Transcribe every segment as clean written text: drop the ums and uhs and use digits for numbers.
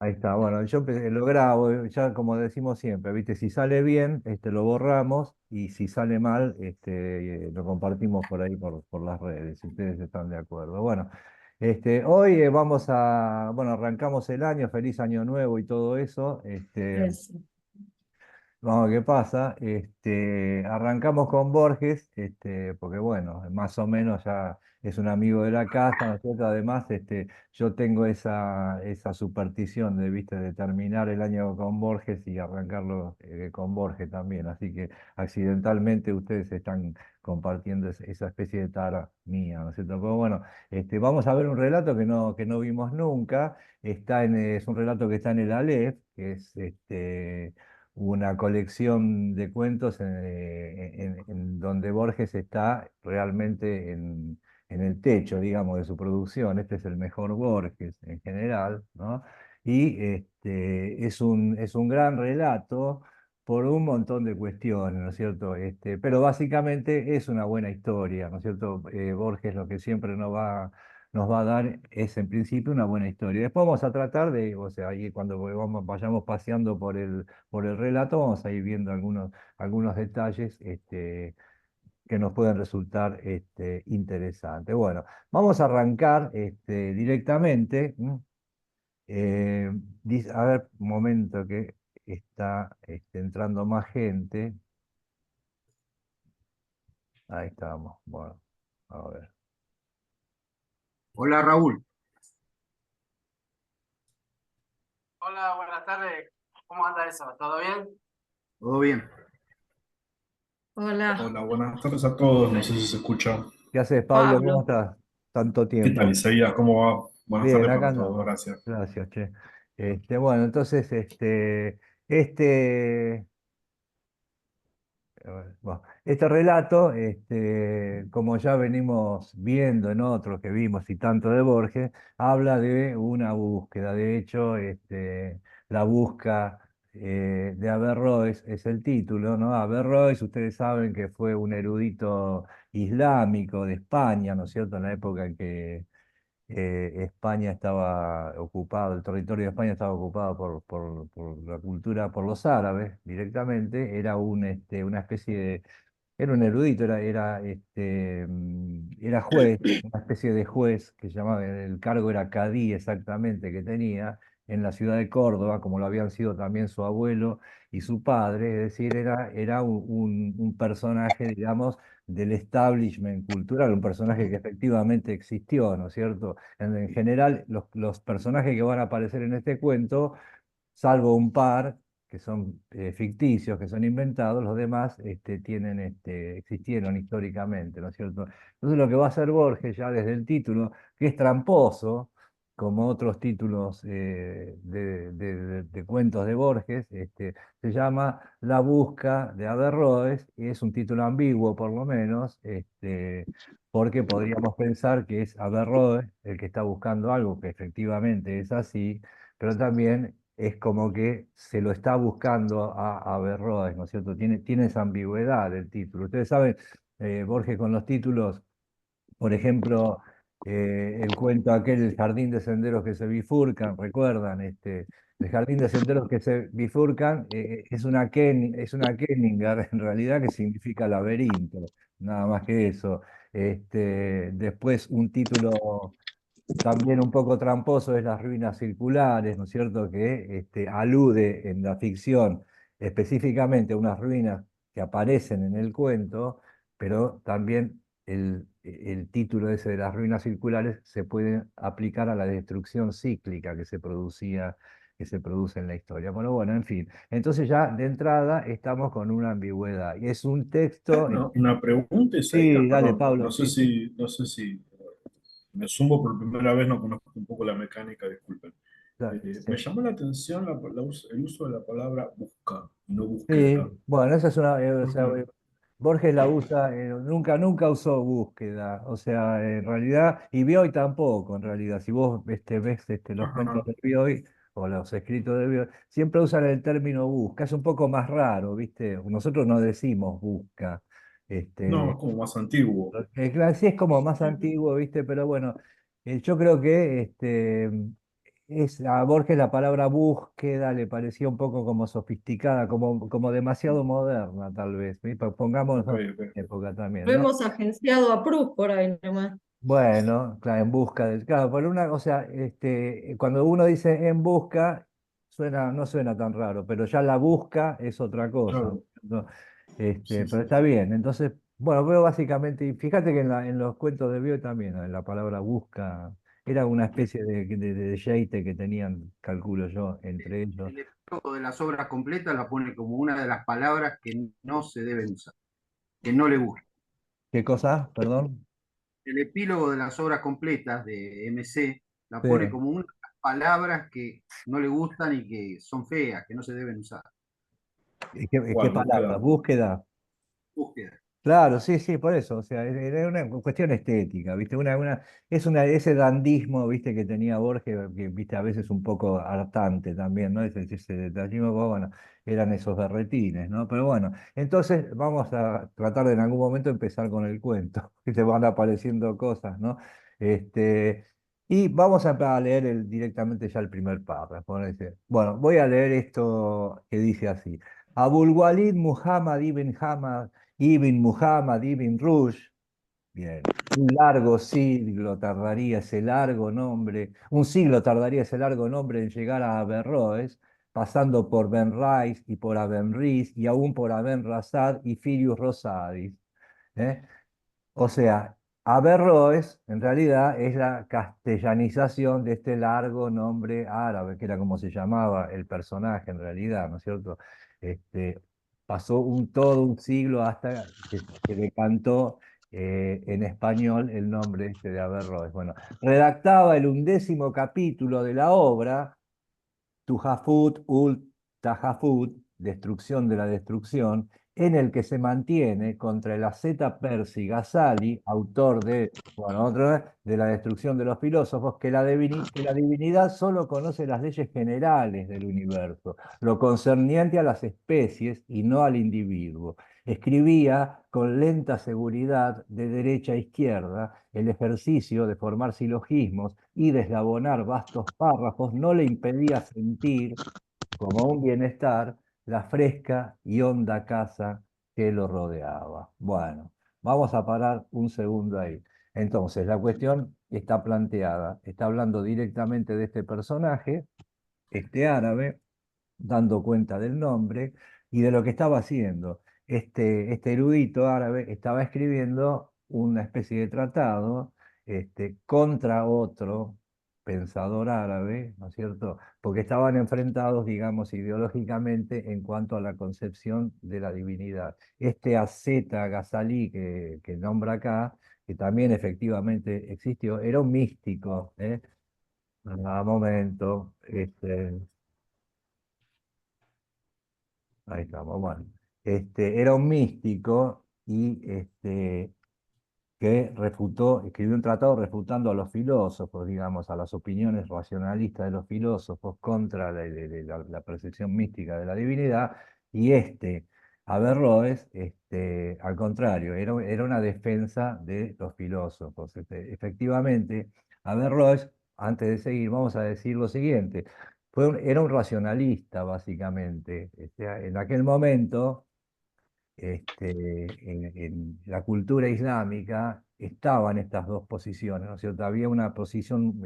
Ahí está, bueno, lo grabo, ya como decimos siempre, ¿viste? Si sale bien, lo borramos y si sale mal, lo compartimos por ahí por las redes, si ustedes están de acuerdo. Bueno, hoy bueno, arrancamos el año, feliz año nuevo y todo eso. Eso. Vamos, ¿qué pasa? Arrancamos con Borges, porque bueno, más o menos ya es un amigo de la casa, ¿no es cierto? Además, yo tengo esa superstición de, ¿viste? De terminar el año con Borges y arrancarlo con Borges también. Así que accidentalmente ustedes están compartiendo esa especie de tara mía, ¿no es cierto? Pero bueno, vamos a ver un relato que no vimos nunca. Es un relato que está en el Aleph, que es una colección de cuentos en donde Borges está realmente en el techo, digamos, de su producción. Este es el mejor Borges en general, ¿no? Y es un gran relato por un montón de cuestiones, ¿no es cierto? Pero básicamente es una buena historia, ¿no es cierto? Borges lo que siempre nos va a dar es en principio una buena historia. Después vamos a tratar de, o sea, ahí cuando vayamos paseando por el relato, vamos a ir viendo algunos detalles que nos pueden resultar interesantes. Bueno, vamos a arrancar directamente. Eh, a ver, un momento que está entrando más gente. Ahí estamos. Bueno, a ver. Hola Raúl, Hola, buenas tardes. ¿Cómo anda eso? ¿Todo bien? ¿todo bien? Hola, Hola, buenas tardes a todos. No sé si se escucha. ¿Qué haces, Pablo? ¿Cómo Pablo. estás? Tanto ¿Qué tal, tiempo. Isaías? ¿Cómo va? Buenas Bien, tardes acá para todos, andamos. gracias. Gracias, che. Bueno, entonces, este, bueno, este relato, como ya venimos viendo en otros que vimos y tanto de Borges, habla de una búsqueda. De hecho, la busca de Averroes es el título, ¿no? Averroes, ustedes saben que fue un erudito islámico de España, ¿no es cierto? En la época en que España estaba ocupado, el territorio de España estaba ocupado por la cultura, por los árabes directamente. Una especie de, era un erudito, era juez, una especie de juez que llamaba, el cargo era cadí exactamente que tenía en la ciudad de Córdoba, como lo habían sido también su abuelo y su padre. Es decir, era un personaje, digamos, del establishment cultural, un personaje que efectivamente existió, ¿no es cierto? En general, los personajes que van a aparecer en este cuento, salvo un par que son ficticios, que son inventados, los demás existieron históricamente, ¿no es cierto? Entonces lo que va a hacer Borges ya desde el título, que es tramposo, como otros títulos de cuentos de Borges, se llama La busca de Averroes, y es un título ambiguo por lo menos, porque podríamos pensar que es Averroes el que está buscando algo, que efectivamente es así, pero también es como que se lo está buscando a Averroes, ¿no es cierto? Tiene esa ambigüedad el título. Ustedes saben, Borges con los títulos, por ejemplo, el cuento aquel, El jardín de senderos que se bifurcan, ¿recuerdan? El jardín de senderos que se bifurcan es una Kenninger, en realidad, que significa laberinto, nada más que eso. Después un título también un poco tramposo es Las ruinas circulares, ¿no es cierto? Que alude en la ficción específicamente a unas ruinas que aparecen en el cuento, pero también el título ese de Las ruinas circulares se puede aplicar a la destrucción cíclica que se produce en la historia. Bueno, en fin. Entonces ya de entrada estamos con una ambigüedad. Y es un texto. Una pregunta, Isaías, Sí, dale, perdón. Pablo, sí, sí. No sé si me sumo por primera vez, no conozco un poco la mecánica, disculpen. Me Sí. llamó la atención el uso de la palabra busca y no Sí, búsqueda. bueno, esa es o sea, Porque, Borges la usa, nunca usó búsqueda, o sea, en realidad, y Bioy tampoco, en realidad. Si vos ves los cuentos ajá, de Bioy o los escritos de Bioy, siempre usan el término busca, es un poco más raro, ¿viste? Nosotros no decimos busca, no, este, es como más antiguo. claro, sí es como más Eh, antiguo, ¿viste? Pero bueno, yo creo que a Borges la palabra búsqueda le parecía un poco como sofisticada, como demasiado moderna, tal vez. ¿Sí? Ok, Pongámonos ok. en época también, Lo ¿no? hemos agenciado a Proust por ahí nomás. Bueno, claro, en busca del. Claro, por una, o sea, cuando uno dice en busca, no suena tan raro, pero ya la busca es otra cosa, Claro, ¿no? sí, Pero sí. está bien. Entonces, bueno, veo básicamente, y fíjate que en los cuentos de Bioy también, la palabra busca era una especie de yeite que tenían, calculo yo, entre ellos. El epílogo de las obras completas la pone como una de las palabras que no se deben usar, que no le gusta. ¿Qué cosa? Perdón. El epílogo de las obras completas de MC la Sí. pone como una de las palabras que no le gustan y que son feas, que no se deben usar. ¿Qué ¿Cuál? palabra? Búsqueda. Búsqueda. Búsqueda. Claro, sí, sí, por eso, o sea, era una cuestión estética, ¿viste? Ese dandismo, ¿viste? Que tenía Borges, que, ¿viste? A veces un poco hartante también, ¿no? Ese detallismo, pues, bueno, eran esos berretines, ¿no? Pero bueno, entonces vamos a tratar de en algún momento empezar con el cuento, que te van apareciendo cosas, ¿no? Este, y vamos a leer directamente ya el primer párrafo, ¿no? Dice, bueno, voy a leer esto que dice así. Abul Walid Muhammad ibn Hamad Ibn Muhammad, Ibn Rushd, bien, un siglo tardaría ese largo nombre en llegar a Averroes, pasando por Ben Rice y por Abenris y aún por Aben Rasad y Filius Rosadis. ¿Eh? O sea, Averroes en realidad es la castellanización de este largo nombre árabe, que era como se llamaba el personaje en realidad, ¿no es cierto? Este, pasó todo un siglo hasta que se decantó en español el nombre este de Averroes. Bueno, redactaba el 11º capítulo de la obra Tuhafut ul Tahafut, destrucción de la destrucción, en el que se mantiene contra el asceta Percy Gazali, autor de, bueno, de la destrucción de los filósofos, que la divinidad solo conoce las leyes generales del universo, lo concerniente a las especies y no al individuo. Escribía con lenta seguridad de derecha a izquierda, el ejercicio de formar silogismos y deslabonar vastos párrafos no le impedía sentir, como un bienestar, la fresca y honda casa que lo rodeaba. Bueno, vamos a parar un segundo ahí. Entonces, la cuestión está planteada, está hablando directamente de este personaje, este árabe, dando cuenta del nombre y de lo que estaba haciendo. Este erudito árabe estaba escribiendo una especie de tratado contra otro pensador árabe, ¿no es cierto? Porque estaban enfrentados, digamos, ideológicamente en cuanto a la concepción de la divinidad. Este asceta Ghazalí que nombra acá, que también efectivamente existió, era un místico, ¿eh? Momento, ahí estamos, bueno. Era un místico y que escribió un tratado refutando a los filósofos, digamos, a las opiniones racionalistas de los filósofos contra la percepción mística de la divinidad, y Averroes, al contrario, era una defensa de los filósofos. Efectivamente, Averroes, antes de seguir, vamos a decir lo siguiente, era un racionalista, básicamente. En aquel momento en la cultura islámica estaban estas dos posiciones, ¿no es cierto? Había una posición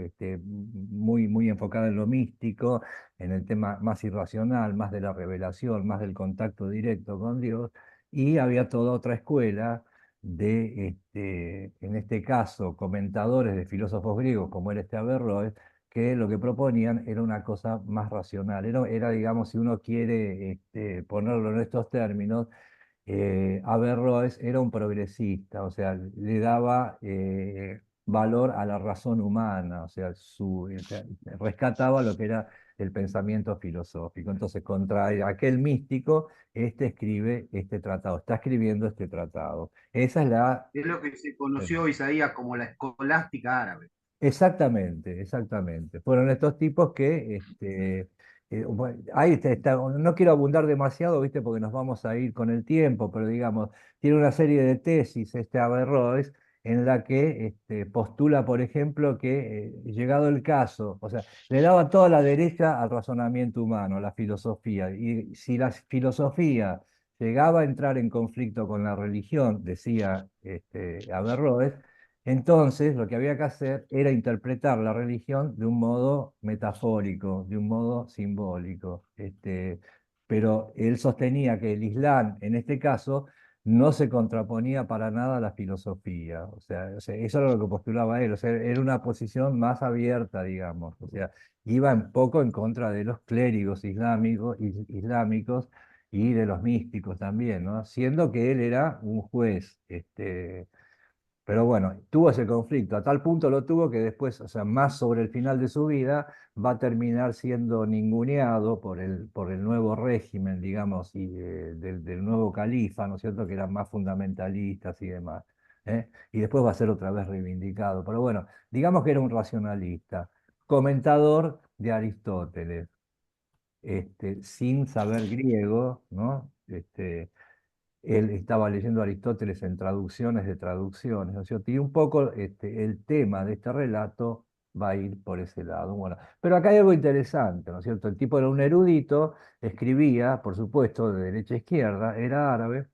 muy enfocada en lo místico, en el tema más irracional, más de la revelación, más del contacto directo con Dios, y había toda otra escuela en este caso, comentadores de filósofos griegos, como era Averroes, que lo que proponían era una cosa más racional. Digamos, si uno quiere ponerlo en estos términos, Averroes era un progresista, o sea, le daba valor a la razón humana, o sea, rescataba lo que era el pensamiento filosófico. Entonces, contra aquel místico, escribe este tratado, está escribiendo este tratado. Esa es la. Es lo que se conoció Isaías como la escolástica árabe. Exactamente, exactamente. Fueron estos tipos que, bueno, ahí está, no quiero abundar demasiado, ¿viste? Porque nos vamos a ir con el tiempo, pero digamos, tiene una serie de tesis Averroes en la que postula, por ejemplo, que llegado el caso, o sea, le daba toda la derecha al razonamiento humano, a la filosofía, y si la filosofía llegaba a entrar en conflicto con la religión, decía Averroes, entonces lo que había que hacer era interpretar la religión de un modo metafórico, de un modo simbólico. Pero él sostenía que el Islam, en este caso, no se contraponía para nada a la filosofía. O sea, eso era lo que postulaba él. O sea, era una posición más abierta, digamos. O sea, iba un poco en contra de los clérigos islámicos y de los místicos también, ¿no? Siendo que él era un juez. Pero bueno, tuvo ese conflicto, a tal punto lo tuvo que después, o sea, más sobre el final de su vida, va a terminar siendo ninguneado por el nuevo régimen, digamos, y del nuevo califa, ¿no es cierto?, que eran más fundamentalistas y demás. ¿Eh? Y después va a ser otra vez reivindicado. Pero bueno, digamos que era un racionalista, comentador de Aristóteles, sin saber griego, ¿no? Él estaba leyendo a Aristóteles en traducciones de traducciones, ¿no es cierto? Y un poco el tema de este relato va a ir por ese lado. Bueno, pero acá hay algo interesante, ¿no es cierto? El tipo era un erudito, escribía, por supuesto, de derecha a izquierda, era árabe.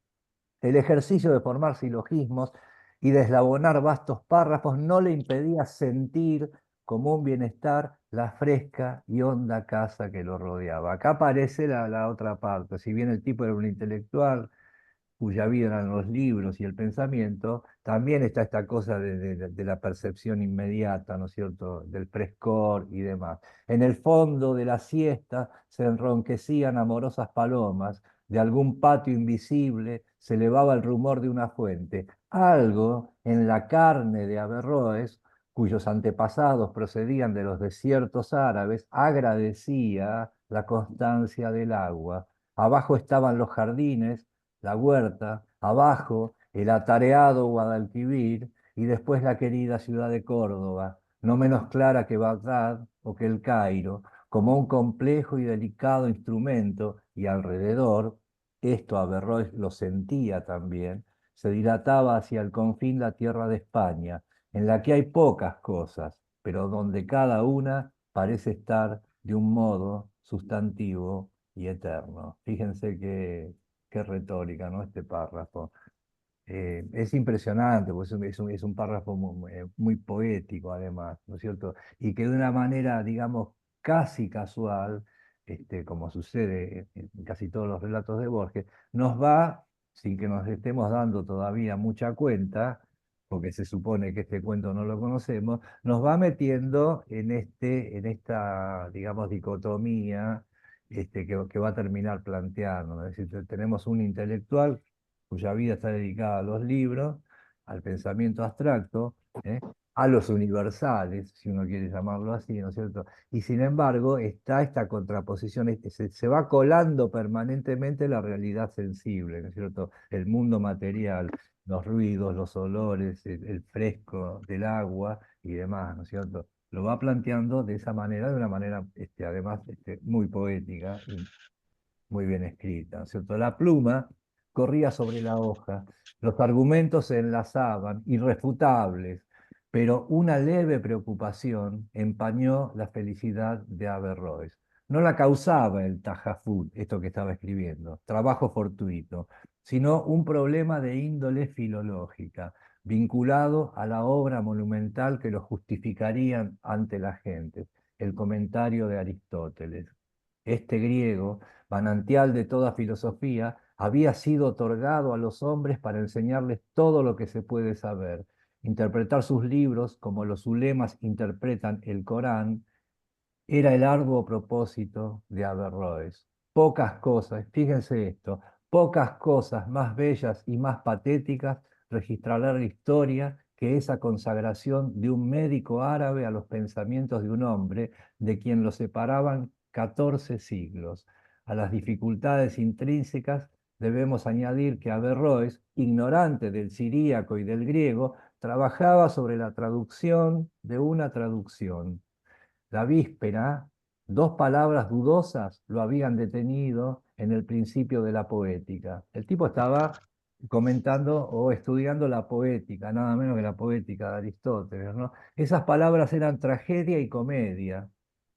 El ejercicio de formar silogismos y de eslabonar vastos párrafos no le impedía sentir como un bienestar la fresca y honda casa que lo rodeaba. Acá aparece la otra parte. Si bien el tipo era un intelectual, cuya vida eran los libros y el pensamiento, también está esta cosa de la percepción inmediata, ¿no es cierto?, del frescor y demás. En el fondo de la siesta se enronquecían amorosas palomas, de algún patio invisible se elevaba el rumor de una fuente. Algo en la carne de Averroes, cuyos antepasados procedían de los desiertos árabes, agradecía la constancia del agua. Abajo estaban los jardines, la huerta, abajo el atareado Guadalquivir y después la querida ciudad de Córdoba, no menos clara que Bagdad o que el Cairo, como un complejo y delicado instrumento, y alrededor, esto Averroes lo sentía también, se dilataba hacia el confín la tierra de España, en la que hay pocas cosas, pero donde cada una parece estar de un modo sustantivo y eterno. Fíjense que qué retórica, ¿no? Este párrafo. Es impresionante, porque es un párrafo muy poético, además, ¿no es cierto? Y que de una manera, digamos, casi casual, como sucede en casi todos los relatos de Borges, nos va, sin que nos estemos dando todavía mucha cuenta, porque se supone que este cuento no lo conocemos, nos va metiendo en esta, digamos, dicotomía que va a terminar planteando, ¿no? Es decir, tenemos un intelectual cuya vida está dedicada a los libros, al pensamiento abstracto, ¿eh? A los universales, si uno quiere llamarlo así, ¿no es cierto? Y sin embargo está esta contraposición, se va colando permanentemente la realidad sensible, ¿no es cierto? El mundo material, los ruidos, los olores, el fresco del agua y demás, ¿no es cierto? Lo va planteando de esa manera, de una manera además muy poética y muy bien escrita, ¿no es cierto? La pluma corría sobre la hoja, los argumentos se enlazaban, irrefutables, pero una leve preocupación empañó la felicidad de Averroes. No la causaba el tajafut, esto que estaba escribiendo, trabajo fortuito, sino un problema de índole filológica, vinculado a la obra monumental que lo justificarían ante la gente, el comentario de Aristóteles. Este griego, manantial de toda filosofía, había sido otorgado a los hombres para enseñarles todo lo que se puede saber, interpretar sus libros como los ulemas interpretan el Corán, era el arduo propósito de Averroes. Pocas cosas, fíjense esto, pocas cosas más bellas y más patéticas registrará la historia que esa consagración de un médico árabe a los pensamientos de un hombre de quien lo separaban 14 siglos. A las dificultades intrínsecas debemos añadir que Averroes, ignorante del siríaco y del griego, trabajaba sobre la traducción de una traducción. La víspera, dos palabras dudosas lo habían detenido en el principio de la poética. El tipo estaba comentando o estudiando la poética, nada menos que la poética de Aristóteles, ¿no? Esas palabras eran tragedia y comedia.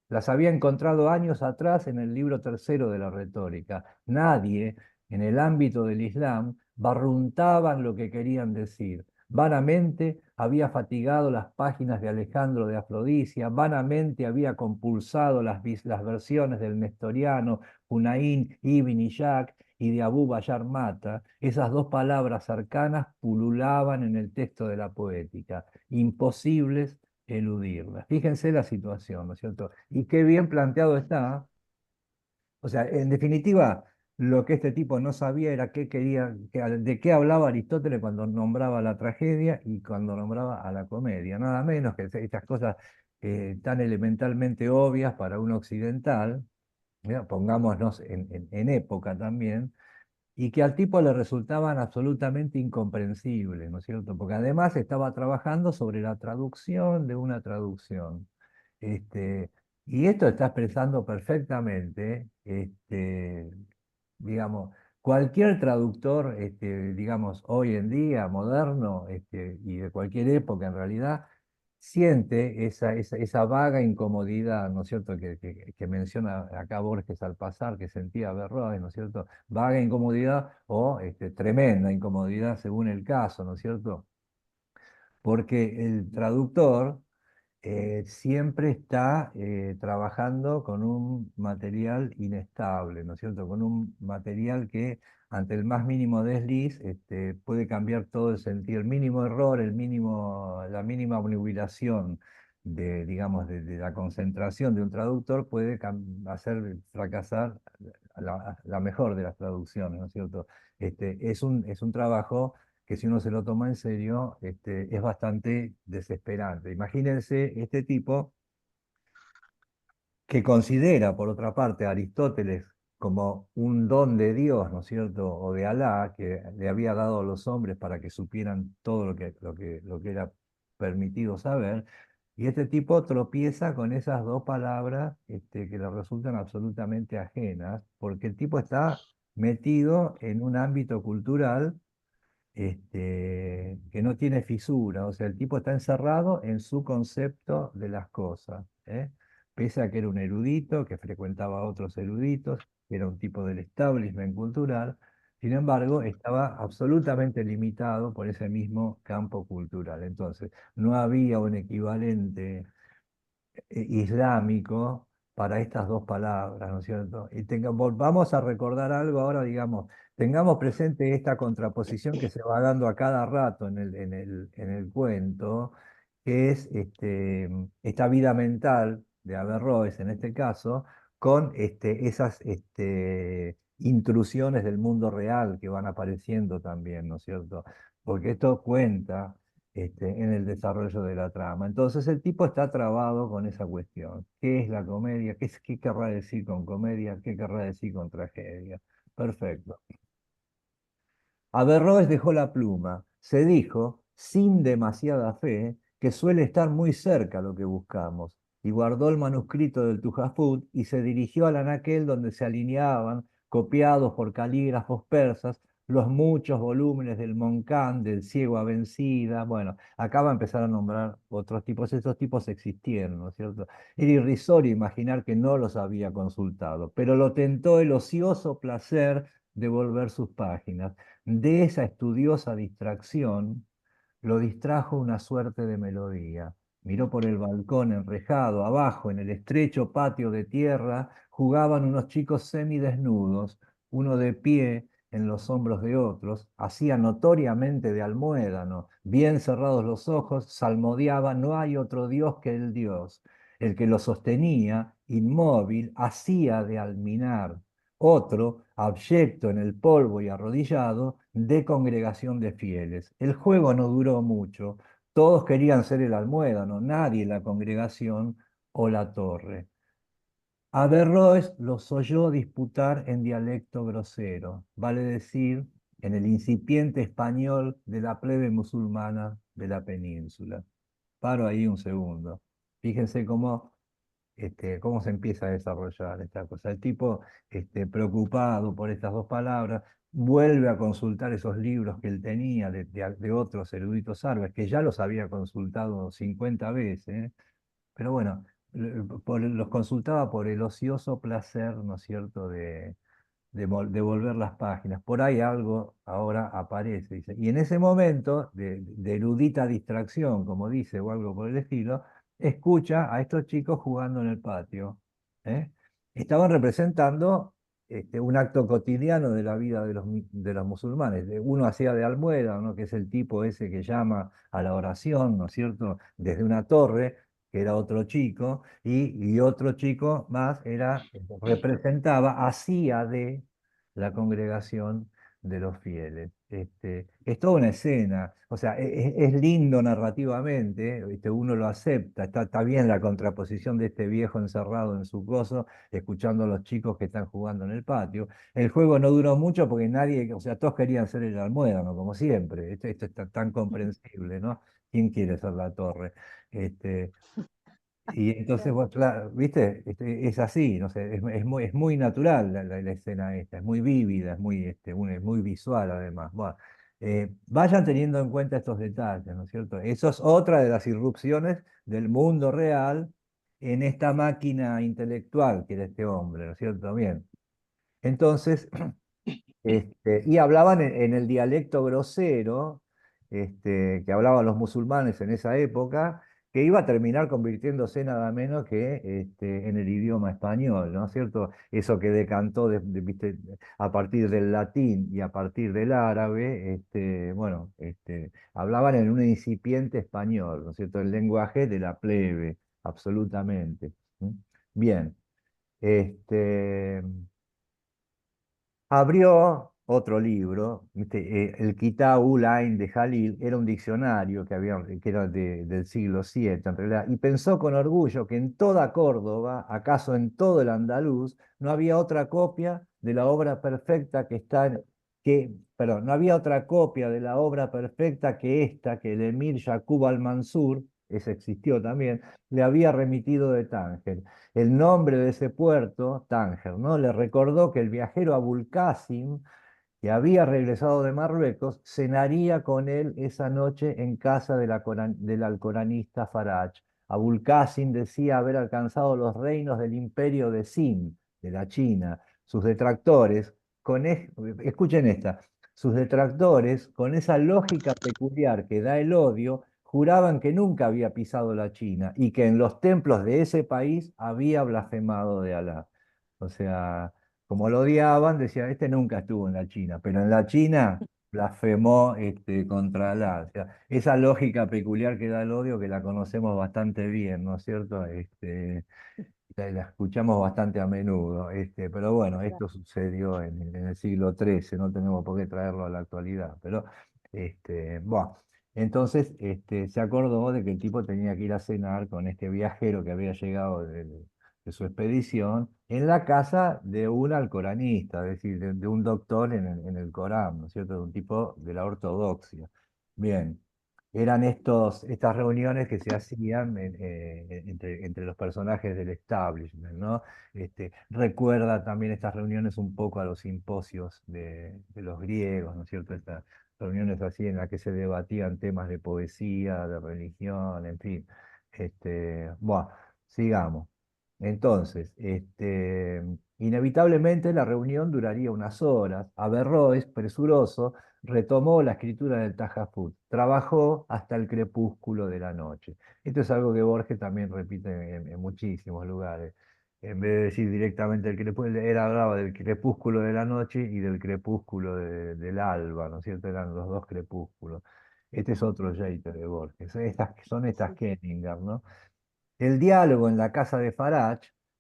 Las había encontrado años atrás en el libro tercero de la retórica. Nadie en el ámbito del Islam barruntaban lo que querían decir. Vanamente había fatigado las páginas de Alejandro de Afrodisia, vanamente había compulsado las versiones del Nestoriano, Hunayn ibn Ishaq y de Abu Bayar Mata. Esas dos palabras arcanas pululaban en el texto de la poética, imposibles eludirlas. Fíjense la situación, ¿no es cierto? Y qué bien planteado está. O sea, en definitiva, lo que este tipo no sabía era qué quería, de qué hablaba Aristóteles cuando nombraba la tragedia y cuando nombraba a la comedia. Nada menos que estas cosas tan elementalmente obvias para un occidental, ¿ya? Pongámonos en época también, y que al tipo le resultaban absolutamente incomprensibles, ¿no es cierto? Porque además estaba trabajando sobre la traducción de una traducción. Este, y esto está expresando perfectamente, digamos, cualquier traductor, digamos, hoy en día, moderno, y de cualquier época en realidad, siente esa vaga incomodidad, ¿no es cierto?, que menciona acá Borges al pasar, que sentía Averroes, ¿no es cierto? Vaga incomodidad o tremenda incomodidad según el caso, ¿no es cierto? Porque el traductor siempre está trabajando con un material inestable, ¿no es cierto? Con un material que ante el más mínimo desliz puede cambiar todo el sentido, el mínimo error, la mínima obnubilación de, digamos, de la concentración de un traductor puede hacer fracasar la mejor de las traducciones, ¿no es cierto? Es un trabajo que si uno se lo toma en serio, es bastante desesperante. Imagínense este tipo que considera, por otra parte, a Aristóteles como un don de Dios, ¿no es cierto?, o de Alá, que le había dado a los hombres para que supieran todo lo que era permitido saber, y este tipo tropieza con esas dos palabras que le resultan absolutamente ajenas, porque el tipo está metido en un ámbito cultural que no tiene fisura, o sea, el tipo está encerrado en su concepto de las cosas, ¿eh? Pese a que era un erudito, que frecuentaba a otros eruditos, que era un tipo del establishment cultural, sin embargo, estaba absolutamente limitado por ese mismo campo cultural. Entonces, no había un equivalente islámico para estas dos palabras, ¿no es cierto? Y volvamos a recordar algo ahora, digamos, tengamos presente esta contraposición que se va dando a cada rato en el cuento, que es esta vida mental de Averroes en este caso, con esas intrusiones del mundo real que van apareciendo también, ¿no es cierto? Porque esto cuenta en el desarrollo de la trama. Entonces el tipo está trabado con esa cuestión. ¿Qué es la comedia? ¿Qué querrá decir con comedia? ¿Qué querrá decir con tragedia? Perfecto. Averroes dejó la pluma. Se dijo, sin demasiada fe, que suele estar muy cerca lo que buscamos, y guardó el manuscrito del Tujafut y se dirigió al anaquel donde se alineaban, copiados por calígrafos persas, los muchos volúmenes del Moncán, del Ciego a Vencida. Bueno, acá va a empezar a nombrar otros tipos. Estos tipos existieron, ¿no es cierto? Era irrisorio imaginar que no los había consultado, pero lo tentó el ocioso placer de volver sus páginas. De esa estudiosa distracción lo distrajo una suerte de melodía. Miró por el balcón enrejado, abajo, en el estrecho patio de tierra, jugaban unos chicos semidesnudos, uno de pie en los hombros de otros, hacía notoriamente de almuédano, bien cerrados los ojos, salmodiaba, no hay otro Dios que el Dios. El que lo sostenía, inmóvil, hacía de alminar. Otro, abyecto en el polvo y arrodillado, de congregación de fieles. El juego no duró mucho, todos querían ser el almuédano, nadie la congregación o la torre. Averroes los oyó disputar en dialecto grosero, vale decir, en el incipiente español de la plebe musulmana de la península. Paro ahí un segundo. Fíjense cómo se empieza a desarrollar esta cosa. El tipo preocupado por estas dos palabras, vuelve a consultar esos libros que él tenía de otros eruditos árabes, que ya los había consultado 50 veces, ¿eh? Pero bueno, los consultaba por el ocioso placer, ¿no es cierto?, de volver las páginas. Por ahí algo ahora aparece, dice. Y en ese momento de erudita distracción, como dice, o algo por el estilo, escucha a estos chicos jugando en el patio. ¿Eh? Estaban representando un acto cotidiano de la vida de los musulmanes. Uno hacía de Almueda, ¿no? Que es el tipo ese que llama a la oración, ¿no es cierto?, desde una torre, que era otro chico, y otro chico más representaba, hacía de la congregación de los fieles. Es toda una escena, o sea, es lindo narrativamente, uno lo acepta, está bien la contraposición de este viejo encerrado en su coso, escuchando a los chicos que están jugando en el patio. El juego no duró mucho porque nadie, o sea, todos querían ser el almuédano, como siempre. Esto está tan comprensible, ¿no? ¿Quién quiere ser la torre? Este, y entonces, Claro. bueno, claro, ¿viste? Es así, no sé, es muy natural la escena esta, es muy vívida, es muy visual además. Bueno, vayan teniendo en cuenta estos detalles, ¿no es cierto? Eso es otra de las irrupciones del mundo real en esta máquina intelectual que era este hombre, ¿no es cierto? Bien. Entonces, y hablaban en el dialecto grosero, que hablaban los musulmanes en esa época, que iba a terminar convirtiéndose nada menos que en el idioma español, ¿no es cierto? Eso que decantó ¿viste? A partir del latín y a partir del árabe, bueno, hablaban en un incipiente español, ¿no es cierto? El lenguaje de la plebe, absolutamente. ¿Mm? Bien. Este, Abrió otro libro, ¿viste? El Kitab Ain de Jalil, era un diccionario que era del siglo VII en realidad, y pensó con orgullo que en toda Córdoba, acaso en todo el andaluz, no había otra copia de la obra perfecta perdón, no había otra copia de la obra perfecta que esta que el emir Yaqub al-Mansur, ese existió también, le había remitido de Tánger. El nombre de ese puerto, Tánger, ¿no? Le recordó que el viajero Abul Qasim, que había regresado de Marruecos, cenaría con él esa noche en casa del alcoranista Faraj. Abul Qasim decía haber alcanzado los reinos del imperio de Sind, de la China. Sus detractores, escuchen esta, sus detractores, con esa lógica peculiar que da el odio, juraban que nunca había pisado la China y que en los templos de ese país había blasfemado de Alá. O sea, como lo odiaban, decían, este nunca estuvo en la China, pero en la China blasfemó contra Alá. O sea, esa lógica peculiar que da el odio, que la conocemos bastante bien, ¿no es cierto? La escuchamos bastante a menudo, pero bueno, esto sucedió en el siglo XIII, no tenemos por qué traerlo a la actualidad, pero bueno, entonces se acordó de que el tipo tenía que ir a cenar con este viajero que había llegado de su expedición en la casa de un alcoranista, es decir, de un doctor en el Corán, ¿no es cierto? De un tipo de la ortodoxia. Bien. Eran estas reuniones que se hacían entre los personajes del establishment, ¿no? Recuerda también estas reuniones un poco a los simposios de los griegos, ¿no es cierto? Estas reuniones así en las que se debatían temas de poesía, de religión, en fin. Bueno, sigamos. Entonces, inevitablemente la reunión duraría unas horas. Averroes, presuroso, retomó la escritura del Tajafut, trabajó hasta el crepúsculo de la noche. Esto es algo que Borges también repite en muchísimos lugares. En vez de decir directamente el crepúsculo, él hablaba del crepúsculo de la noche y del crepúsculo del alba, ¿no es cierto? Eran los dos crepúsculos. Este es otro jeite de Borges. Son estas Kenninger, ¿no? El diálogo en la casa de Faraj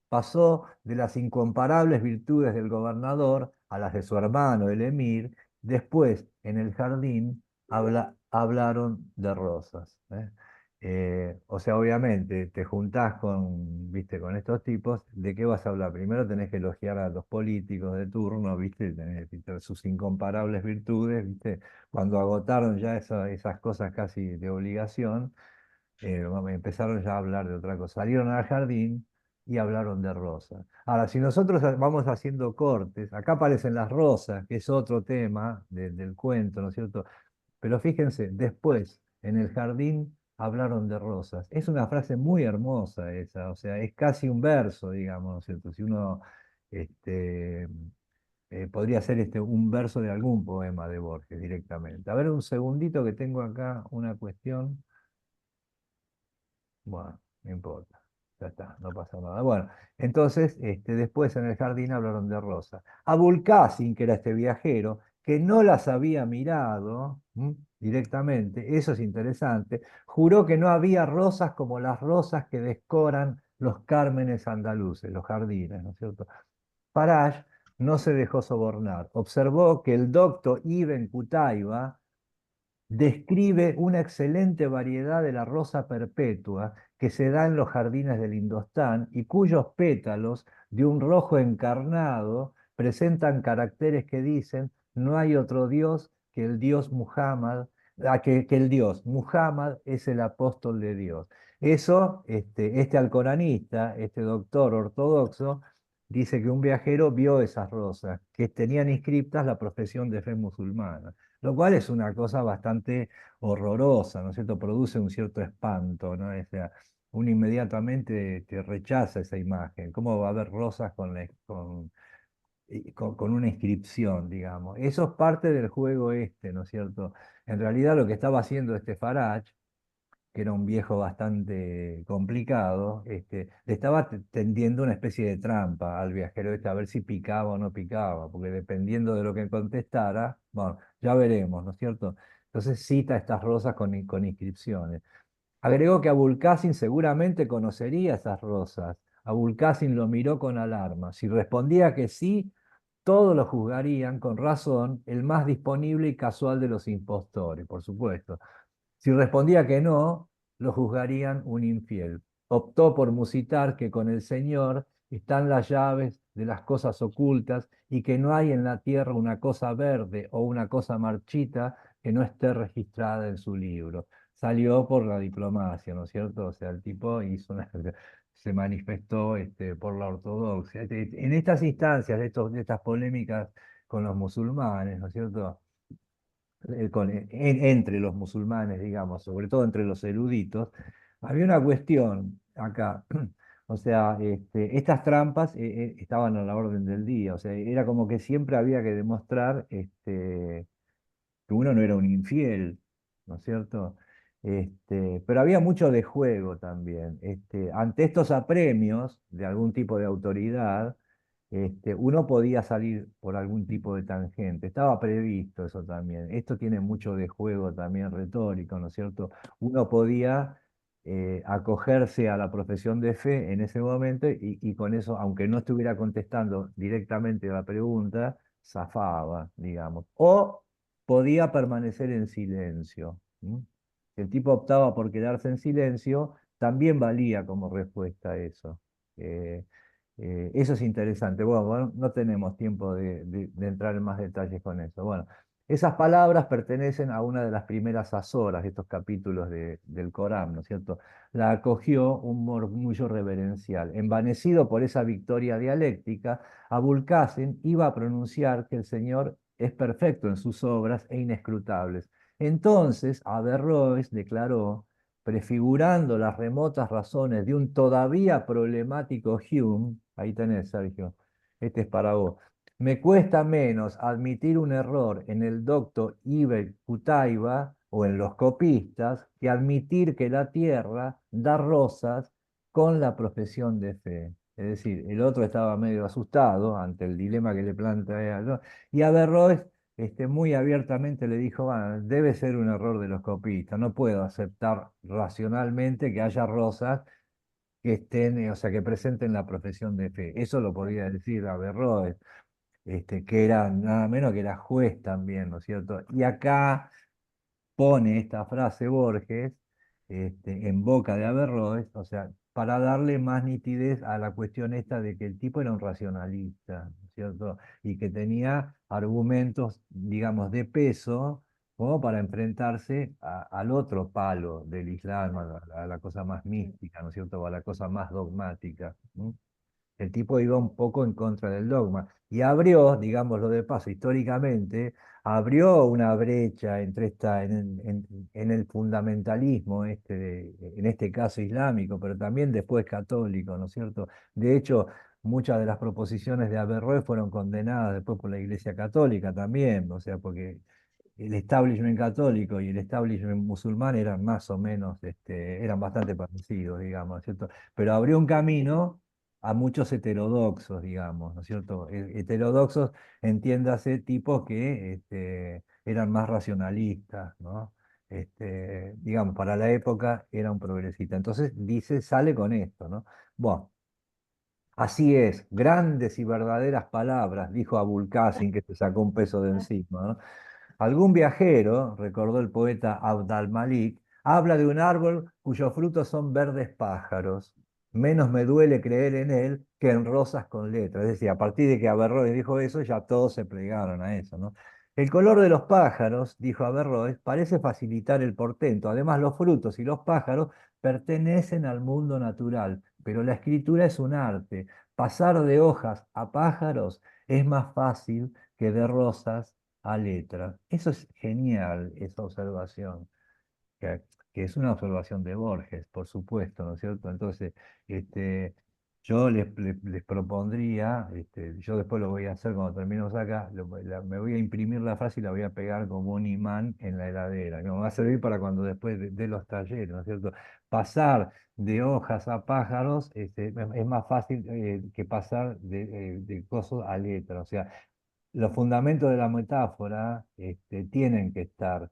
pasó de las incomparables virtudes del gobernador a las de su hermano, el emir. Después, en el jardín, hablaron de rosas. ¿Eh? O sea, obviamente, te juntás ¿viste? Con estos tipos, ¿de qué vas a hablar? Primero tenés que elogiar a los políticos de turno, ¿viste? ¿Viste? Sus incomparables virtudes, ¿viste? Cuando agotaron ya esas cosas casi de obligación, empezaron ya a hablar de otra cosa. Salieron al jardín y hablaron de rosas. Ahora, si nosotros vamos haciendo cortes, acá aparecen las rosas, que es otro tema del cuento, ¿no es cierto? Pero fíjense, después, en el jardín hablaron de rosas. Es una frase muy hermosa esa, o sea, es casi un verso, digamos, ¿no es cierto? Si uno este, podría ser un verso de algún poema de Borges directamente. A ver, un segundito que tengo acá una cuestión. Bueno, no importa. Ya está, no pasa nada. Bueno, entonces, después en el jardín hablaron de rosas. Abulcásin, que era este viajero, que no las había mirado directamente, eso es interesante, juró que no había rosas como las rosas que decoran los cármenes andaluces, los jardines, ¿no es cierto? Farage no se dejó sobornar. Observó que el doctor Ibn Qutayba describe una excelente variedad de la rosa perpetua que se da en los jardines del Indostán y cuyos pétalos, de un rojo encarnado, presentan caracteres que dicen: no hay otro Dios que el Dios Muhammad, que el Dios. Muhammad es el apóstol de Dios. Eso, este alcoranista, este doctor ortodoxo, dice que un viajero vio esas rosas, que tenían inscriptas la profesión de fe musulmana, lo cual es una cosa bastante horrorosa, ¿no es cierto? Produce un cierto espanto, ¿no? O sea, uno inmediatamente te rechaza esa imagen. ¿Cómo va a haber rosas con una inscripción, digamos? Eso es parte del juego ¿no es cierto? En realidad lo que estaba haciendo este Farage, que era un viejo bastante complicado, le estaba tendiendo una especie de trampa al viajero a ver si picaba o no picaba, porque dependiendo de lo que contestara, bueno, ya veremos, ¿no es cierto? Entonces cita estas rosas con inscripciones. Agregó que Abulcásin seguramente conocería esas rosas. Abulcásin lo miró con alarma. Si respondía que sí, todos lo juzgarían con razón el más disponible y casual de los impostores, por supuesto. Si respondía que no, lo juzgarían un infiel. Optó por musitar que con el Señor están las llaves de las cosas ocultas y que no hay en la tierra una cosa verde o una cosa marchita que no esté registrada en su libro. Salió por la diplomacia, ¿no es cierto? O sea, el tipo se manifestó por la ortodoxia. En estas instancias, de estas polémicas con los musulmanes, ¿no es cierto? Entre los musulmanes, digamos, sobre todo entre los eruditos, había una cuestión acá. O sea, estas trampas estaban a la orden del día. O sea, era como que siempre había que demostrar que uno no era un infiel, ¿no es cierto? Pero había mucho de juego también. Ante estos apremios de algún tipo de autoridad, uno podía salir por algún tipo de tangente. Estaba previsto eso también. Esto tiene mucho de juego también retórico, ¿no es cierto? Uno podía acogerse a la profesión de fe en ese momento y con eso, aunque no estuviera contestando directamente la pregunta, zafaba, digamos. O podía permanecer en silencio. Si el tipo optaba por quedarse en silencio, también valía como respuesta a eso. Eh, Eso es interesante. Bueno, no tenemos tiempo de entrar en más detalles con eso. Bueno, esas palabras pertenecen a una de las primeras azoras de estos capítulos del Corán, ¿no es cierto? La acogió un murmullo reverencial. Envanecido por esa victoria dialéctica, Abul Qasim iba a pronunciar que el Señor es perfecto en sus obras e inescrutables. Entonces, Averroes declaró, prefigurando las remotas razones de un todavía problemático Hume: ahí tenés, Sergio, este es para vos. Me cuesta menos admitir un error en el doctor Ibn Qutayba o en los copistas que admitir que la tierra da rosas con la profesión de fe. Es decir, el otro estaba medio asustado ante el dilema que le plantea, ¿no? Y Averroes muy abiertamente le dijo: "Ah, debe ser un error de los copistas, no puedo aceptar racionalmente que haya rosas que estén, o sea, que presenten la profesión de fe". Eso lo podía decir Averroes, que era nada menos que era juez también, ¿no es cierto? Y acá pone esta frase Borges en boca de Averroes, o sea, para darle más nitidez a la cuestión esta de que el tipo era un racionalista, ¿no es cierto? Y que tenía argumentos, digamos, de peso como para enfrentarse al otro palo del Islam, a la cosa más mística, ¿no es cierto? O a la cosa más dogmática. ¿No? El tipo iba un poco en contra del dogma y abrió, digámoslo de paso, históricamente, abrió una brecha entre en el fundamentalismo, en este caso islámico, pero también después católico, ¿no es cierto? De hecho, muchas de las proposiciones de Averroes fueron condenadas después por la Iglesia Católica también, o sea, porque el establishment católico y el establishment musulmán eran más o menos, eran bastante parecidos, digamos, ¿no es cierto? Pero abrió un camino a muchos heterodoxos, digamos, ¿no es cierto? Heterodoxos, entiéndase, tipos que eran más racionalistas, ¿no? Digamos, para la época era un progresista. Entonces dice, sale con esto, ¿no? Bueno, así es, grandes y verdaderas palabras, dijo Abul Qasim, que se sacó un peso de encima, ¿no? Algún viajero, recordó el poeta Abd al-Malik, habla de un árbol cuyos frutos son verdes pájaros. Menos me duele creer en él que en rosas con letras. Es decir, a partir de que Averroes dijo eso, ya todos se plegaron a eso, ¿no? El color de los pájaros, dijo Averroes, parece facilitar el portento. Además, los frutos y los pájaros pertenecen al mundo natural, pero la escritura es un arte. Pasar de hojas a pájaros es más fácil que de rosas a letra. Eso es genial, esa observación, que, que es una observación de Borges, por supuesto, ¿no es cierto? Entonces, este, yo les propondría, yo después lo voy a hacer cuando terminemos acá, me voy a imprimir la frase y la voy a pegar como un imán en la heladera, que me va a servir para cuando después de los talleres, ¿no es cierto? Pasar de hojas a pájaros es más fácil que pasar de cosas a letras, o sea, los fundamentos de la metáfora tienen que estar.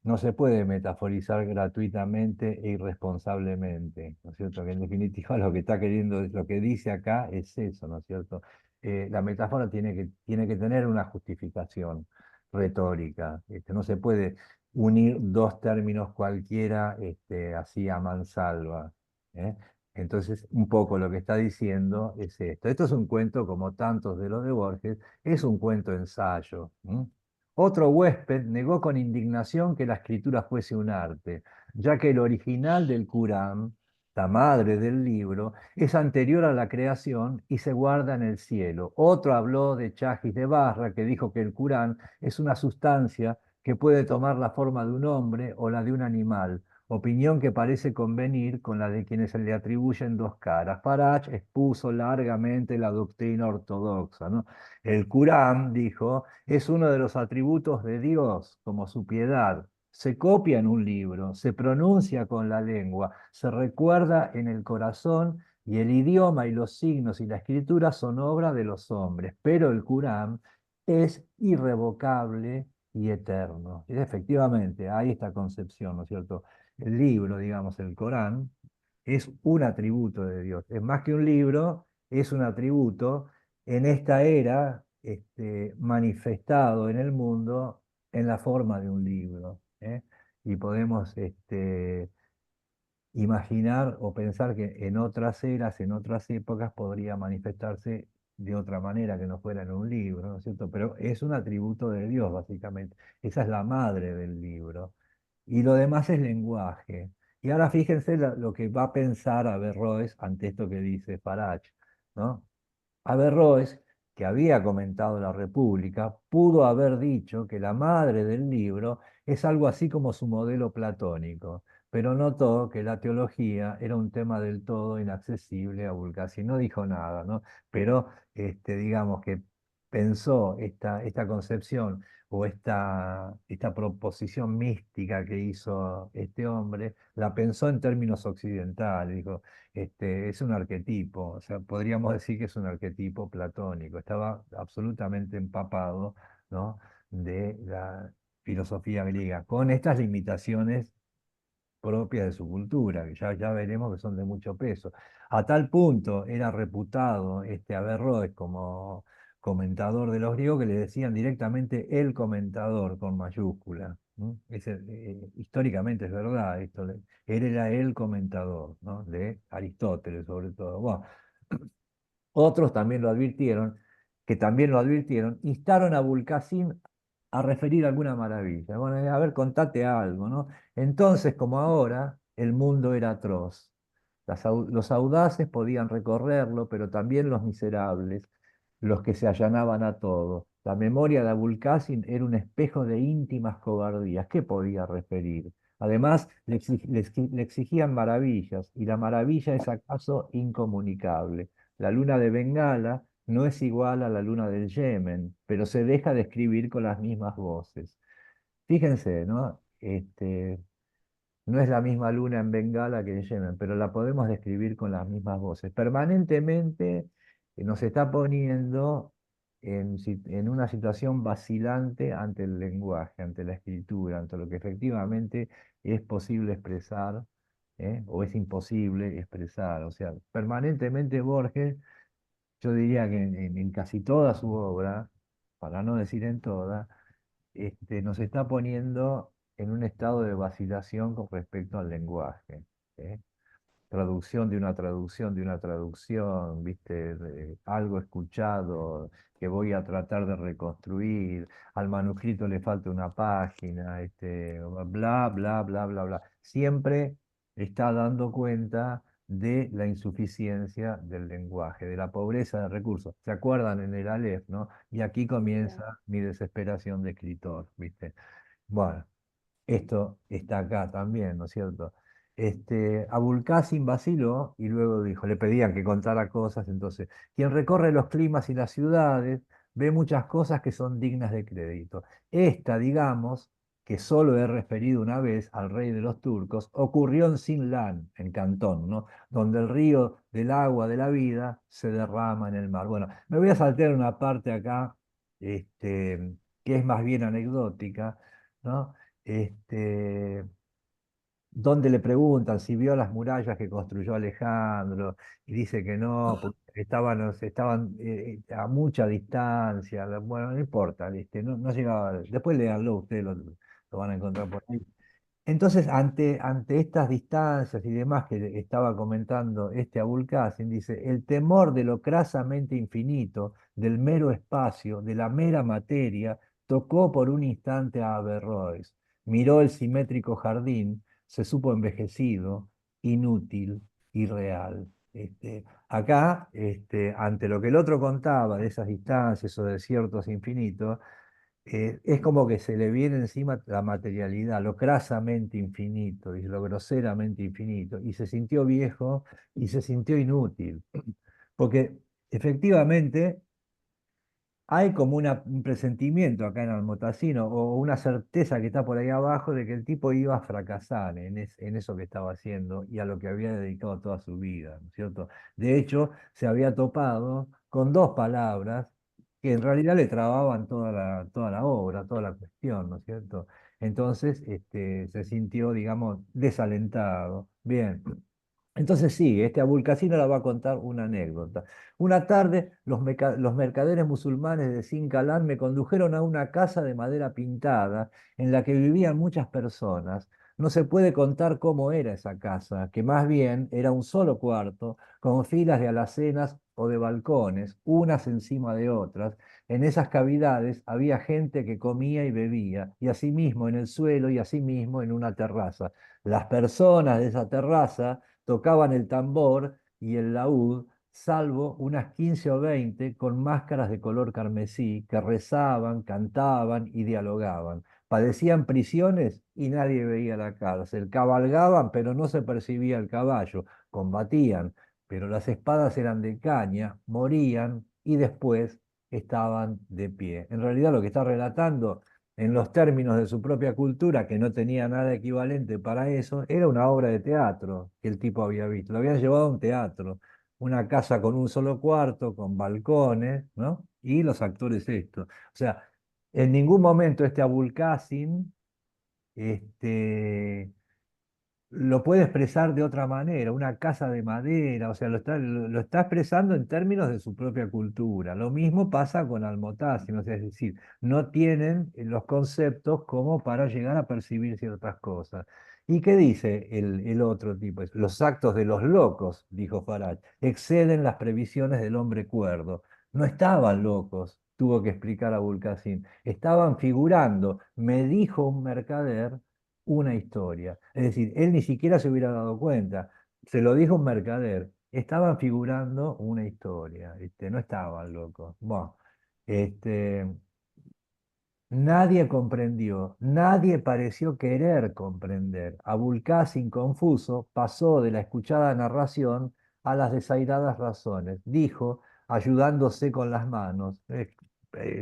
No se puede metaforizar gratuitamente e irresponsablemente, ¿no es cierto? Que en definitiva lo que está queriendo, lo que dice acá es eso, ¿no es cierto? La metáfora tiene que tener una justificación retórica. No se puede unir dos términos cualquiera así a mansalva. ¿Eh? Entonces, un poco lo que está diciendo es esto. Esto es un cuento, como tantos de los de Borges, es un cuento ensayo. Otro huésped negó con indignación que la escritura fuese un arte, ya que el original del Corán, la madre del libro, es anterior a la creación y se guarda en el cielo. Otro habló de Chagis de Barra, que dijo que el Corán es una sustancia que puede tomar la forma de un hombre o la de un animal, opinión que parece convenir con la de quienes se le atribuyen dos caras. Farage expuso largamente la doctrina ortodoxa, ¿no? El Corán, dijo, es uno de los atributos de Dios, como su piedad. Se copia en un libro, se pronuncia con la lengua, se recuerda en el corazón y el idioma y los signos y la escritura son obra de los hombres, pero el Corán es irrevocable y eterno. Y efectivamente, hay esta concepción, ¿no es cierto? El libro, digamos, el Corán, es un atributo de Dios. Es más que un libro, es un atributo en esta era manifestado en el mundo en la forma de un libro. ¿Eh? Y podemos imaginar o pensar que en otras eras, en otras épocas, podría manifestarse de otra manera que no fuera en un libro, ¿no es cierto? Pero es un atributo de Dios, básicamente. Esa es la madre del libro. Y lo demás es lenguaje. Y ahora fíjense lo que va a pensar Averroes ante esto que dice Farage, ¿no? Averroes, que había comentado la República, pudo haber dicho que la madre del libro es algo así como su modelo platónico, pero notó que la teología era un tema del todo inaccesible a Bulgari. No dijo nada, ¿no? Pero digamos que pensó esta concepción o esta proposición mística que hizo este hombre, la pensó en términos occidentales. Dijo, es un arquetipo, o sea, podríamos decir que es un arquetipo platónico. Estaba absolutamente empapado, ¿no? De la filosofía griega, con estas limitaciones propias de su cultura, que ya veremos que son de mucho peso. A tal punto era reputado Averroes como comentador de los griegos que le decían directamente el comentador con mayúscula. ¿No? Históricamente es verdad, él era el comentador, ¿no? De Aristóteles sobre todo. Bueno, otros también lo advirtieron, que también lo advirtieron, instaron a Bulcasín a referir alguna maravilla. Bueno, a ver, contate algo, ¿no? Entonces, como ahora, el mundo era atroz. Los audaces podían recorrerlo, pero también los miserables, los que se allanaban a todo. La memoria de Abul Qasim era un espejo de íntimas cobardías. ¿Qué podía referir? Además, le exigían maravillas, y la maravilla es acaso incomunicable. La luna de Bengala no es igual a la luna del Yemen, pero se deja describir con las mismas voces. Fíjense, ¿no? No es la misma luna en Bengala que en Yemen, pero la podemos describir con las mismas voces. Permanentemente nos está poniendo en una situación vacilante ante el lenguaje, ante la escritura, ante lo que efectivamente es posible expresar, o es imposible expresar. O sea, permanentemente Borges, yo diría que en casi toda su obra, para no decir en toda, nos está poniendo en un estado de vacilación con respecto al lenguaje. ¿Eh? Traducción de una traducción de una traducción, ¿viste? Algo escuchado que voy a tratar de reconstruir, al manuscrito le falta una página, bla, bla, bla, bla, bla. Siempre está dando cuenta de la insuficiencia del lenguaje, de la pobreza de recursos. ¿Se acuerdan en el Aleph, no? Y aquí comienza mi desesperación de escritor, ¿viste? Bueno. Esto está acá también, ¿no es cierto? Abul Qasim vaciló y luego dijo, le pedían que contara cosas, entonces, quien recorre los climas y las ciudades ve muchas cosas que son dignas de crédito. Esta, digamos, que solo he referido una vez al rey de los turcos, ocurrió en Sinlán, en Cantón, ¿no? Donde el río del agua de la vida se derrama en el mar. Bueno, me voy a saltear una parte acá, que es más bien anecdótica, ¿no? este, donde le preguntan si vio las murallas que construyó Alejandro, y dice que no, porque estaban a mucha distancia. Bueno, no importa, ¿viste? No, no llegaba. Después léanlo, ustedes lo van a encontrar por ahí. Entonces, ante estas distancias y demás que estaba comentando Abul Qasim, dice, el temor de lo crasamente infinito, del mero espacio, de la mera materia, tocó por un instante a Averroes. Miró el simétrico jardín, se supo envejecido, inútil, irreal. Acá, ante lo que el otro contaba de esas distancias o desiertos infinitos, es como que se le viene encima la materialidad, lo crasamente infinito y lo groseramente infinito, y se sintió viejo y se sintió inútil, porque efectivamente hay como un presentimiento acá en Almotacino o una certeza que está por ahí abajo de que el tipo iba a fracasar en eso que estaba haciendo y a lo que había dedicado toda su vida, ¿no es cierto? De hecho, se había topado con dos palabras que en realidad le trababan toda la obra, toda la cuestión, ¿no es cierto? Entonces, se sintió, digamos, desalentado. Bien. Entonces sí, Abul Qasim ahora va a contar una anécdota. Una tarde, los mercaderes musulmanes de Sincalán me condujeron a una casa de madera pintada en la que vivían muchas personas. No se puede contar cómo era esa casa, que más bien era un solo cuarto, con filas de alacenas o de balcones, unas encima de otras. En esas cavidades había gente que comía y bebía, y asimismo en el suelo y asimismo en una terraza. Las personas de esa terraza tocaban el tambor y el laúd, salvo unas 15 o 20 con máscaras de color carmesí que rezaban, cantaban y dialogaban. Padecían prisiones y nadie veía la cárcel. Cabalgaban, pero no se percibía el caballo. Combatían, pero las espadas eran de caña, morían y después estaban de pie. En realidad lo que está relatando en los términos de su propia cultura, que no tenía nada equivalente para eso, era una obra de teatro que el tipo había visto. Lo habían llevado a un teatro, una casa con un solo cuarto, con balcones, ¿no? Y los actores esto. O sea, en ningún momento Abul Qasim, este, lo puede expresar de otra manera, una casa de madera, o sea, lo está expresando en términos de su propia cultura. Lo mismo pasa con Almotazzi, o sea, es decir, no tienen los conceptos como para llegar a percibir ciertas cosas. ¿Y qué dice el otro tipo? Los actos de los locos, dijo Farage, exceden las previsiones del hombre cuerdo. No estaban locos, tuvo que explicar a Abul Qasim. Estaban figurando, me dijo un mercader, una historia. Es decir, él ni siquiera se hubiera dado cuenta. Se lo dijo un mercader. Estaban figurando una historia, ¿viste? No estaban locos. Bueno, este, nadie comprendió, nadie pareció querer comprender. Abul Qasim, confuso, pasó de la escuchada narración a las desairadas razones. Dijo, ayudándose con las manos.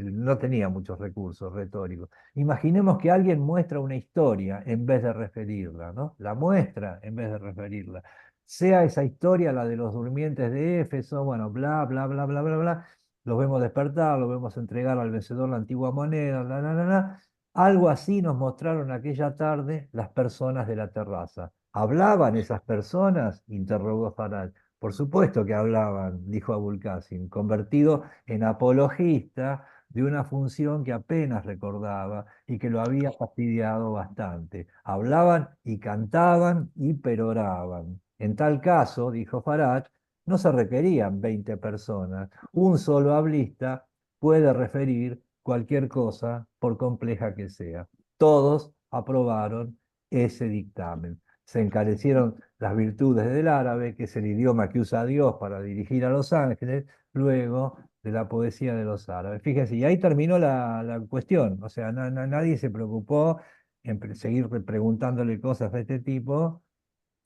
No tenía muchos recursos retóricos. Imaginemos que alguien muestra una historia en vez de referirla, ¿no? La muestra en vez de referirla. Sea esa historia la de los durmientes de Éfeso, bueno, bla, bla, bla, bla, bla, bla, los vemos despertar, los vemos entregar al vencedor la antigua moneda, Algo así nos mostraron aquella tarde las personas de la terraza. ¿Hablaban esas personas? Interrogó Farad. Por supuesto que hablaban, dijo Abul Qasim, convertido en apologista de una función que apenas recordaba y que lo había fastidiado bastante. Hablaban y cantaban y peroraban. En tal caso, dijo Farad, no se requerían 20 personas. Un solo hablista puede referir cualquier cosa, por compleja que sea. Todos aprobaron ese dictamen. Se encarecieron las virtudes del árabe, que es el idioma que usa Dios para dirigir a los ángeles, luego de la poesía de los árabes. Fíjense, y ahí terminó la cuestión. O sea, nadie se preocupó en seguir preguntándole cosas de este tipo,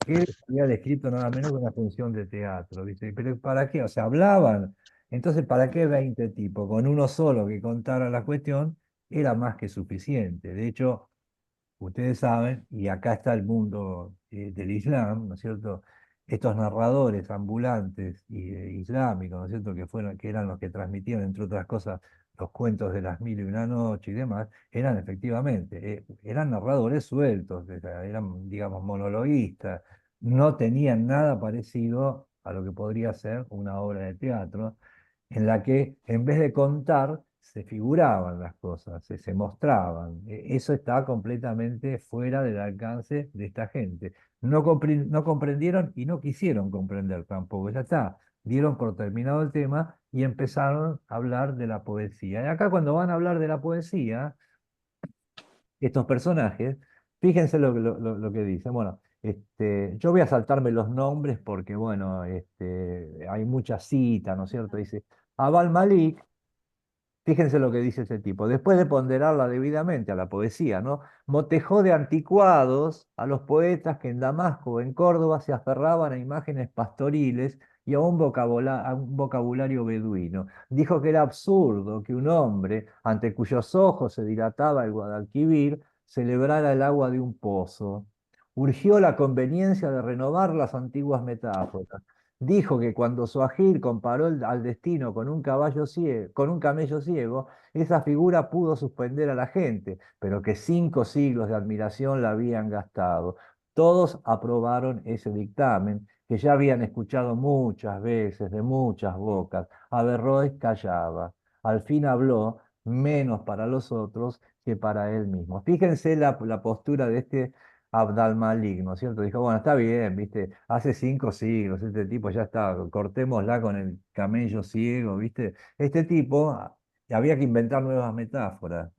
que él había descrito nada menos que una función de teatro, ¿viste? Pero ¿para qué? O sea, hablaban. Entonces, ¿para qué 20 tipos? Con uno solo que contara la cuestión era más que suficiente. De hecho, ustedes saben, y acá está el mundo del Islam, ¿no es cierto? Estos narradores ambulantes islámicos, ¿no es cierto? Que eran los que transmitían, entre otras cosas, los cuentos de las mil y una noche y demás, eran efectivamente, eran narradores sueltos, eran, digamos, monologuistas, no tenían nada parecido a lo que podría ser una obra de teatro, en la que en vez de contar, se figuraban las cosas, se mostraban. Eso está completamente fuera del alcance de esta gente. No comprendieron y no quisieron comprender tampoco. Ya está, dieron por terminado el tema y empezaron a hablar de la poesía. Y acá cuando van a hablar de la poesía, estos personajes, fíjense lo que dicen. Bueno, yo voy a saltarme los nombres porque, bueno, hay muchas citas, ¿no es cierto? Dice, Abal Malik. Fíjense lo que dice ese tipo. Después de ponderarla debidamente a la poesía, ¿no? Motejó de anticuados a los poetas que en Damasco o en Córdoba se aferraban a imágenes pastoriles y a a un vocabulario beduino. Dijo que era absurdo que un hombre, ante cuyos ojos se dilataba el Guadalquivir, celebrara el agua de un pozo. Urgió la conveniencia de renovar las antiguas metáforas. Dijo que cuando Suajil comparó al destino con un caballo ciego, con un camello ciego, esa figura pudo suspender a la gente, pero que 5 siglos de admiración la habían gastado. Todos aprobaron ese dictamen, que ya habían escuchado muchas veces de muchas bocas. Averroes callaba. Al fin habló, menos para los otros que para él mismo. Fíjense la postura de este Abd al-Malik, ¿no es cierto? Dijo, bueno, está bien, ¿viste? Hace 5 siglos este tipo ya está, cortémosla con el camello ciego, ¿viste? Este tipo había que inventar nuevas metáforas.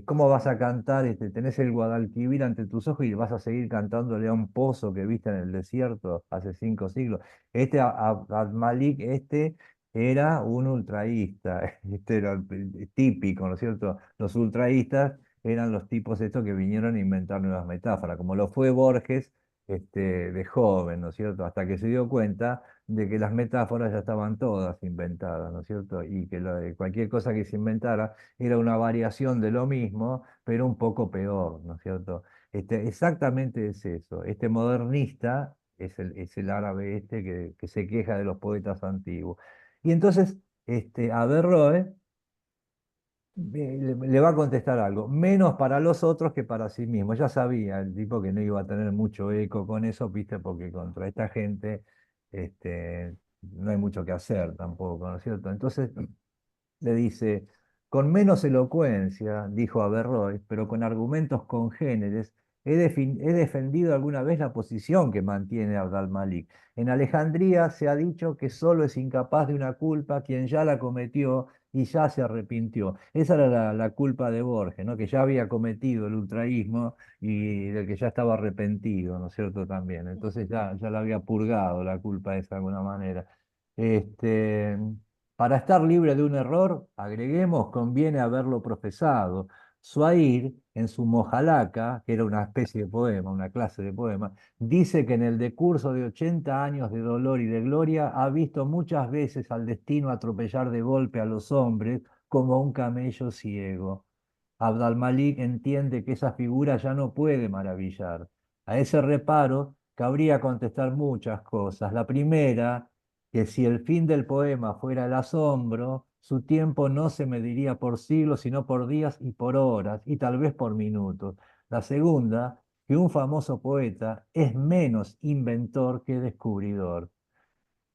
¿Cómo vas a cantar? Tenés el Guadalquivir ante tus ojos y vas a seguir cantándole a un pozo que viste en el desierto hace 5 siglos. Abd al-Malik, era un ultraísta, este era típico, ¿no es cierto? Los ultraístas eran los tipos estos que vinieron a inventar nuevas metáforas, como lo fue Borges, de joven, ¿no es cierto? Hasta que se dio cuenta de que las metáforas ya estaban todas inventadas, ¿no es cierto? Y que cualquier cosa que se inventara era una variación de lo mismo, pero un poco peor, ¿no es cierto? Exactamente es eso. Este modernista es el árabe que se queja de los poetas antiguos. Y entonces, Averroes le va a contestar algo, menos para los otros que para sí mismo. Ya sabía el tipo que no iba a tener mucho eco con eso, ¿viste? Porque contra esta gente no hay mucho que hacer tampoco, ¿no es cierto? Entonces le dice, con menos elocuencia, dijo Averroes, pero con argumentos congéneres, he defendido alguna vez la posición que mantiene Abd al-Malik. En Alejandría se ha dicho que solo es incapaz de una culpa quien ya la cometió y ya se arrepintió. Esa era la culpa de Borges, ¿no? Que ya había cometido el ultraísmo y del que ya estaba arrepentido, ¿no es cierto? También. Entonces ya la había purgado la culpa esa de alguna manera. Este, para estar libre de un error, agreguemos, conviene haberlo profesado. Suair, en su Mojalaka, que era una especie de poema, una clase de poema, dice que en el decurso de 80 años de dolor y de gloria ha visto muchas veces al destino atropellar de golpe a los hombres como un camello ciego. Abd al-Malik entiende que esa figura ya no puede maravillar. A ese reparo cabría contestar muchas cosas. La primera, que si el fin del poema fuera el asombro, su tiempo no se mediría por siglos, sino por días y por horas, y tal vez por minutos. La segunda, que un famoso poeta es menos inventor que descubridor.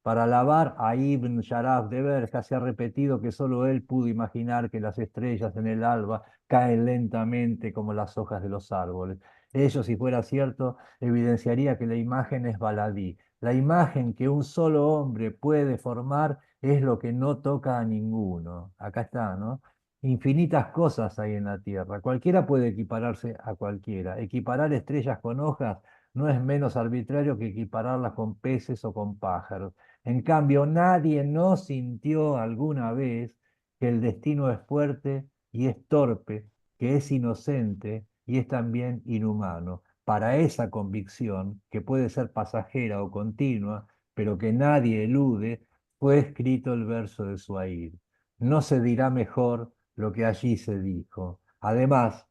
Para alabar a Ibn Sharaf de Berja se ha repetido que solo él pudo imaginar que las estrellas en el alba caen lentamente como las hojas de los árboles. Ello, si fuera cierto, evidenciaría que la imagen es baladí. La imagen que un solo hombre puede formar es lo que no toca a ninguno. Acá está, ¿no? Infinitas cosas hay en la Tierra. Cualquiera puede equipararse a cualquiera. Equiparar estrellas con hojas no es menos arbitrario que equipararlas con peces o con pájaros. En cambio, nadie no sintió alguna vez que el destino es fuerte y es torpe, que es inocente y es también inhumano. Para esa convicción, que puede ser pasajera o continua, pero que nadie elude, fue escrito el verso de Suair. No se dirá mejor lo que allí se dijo. Además,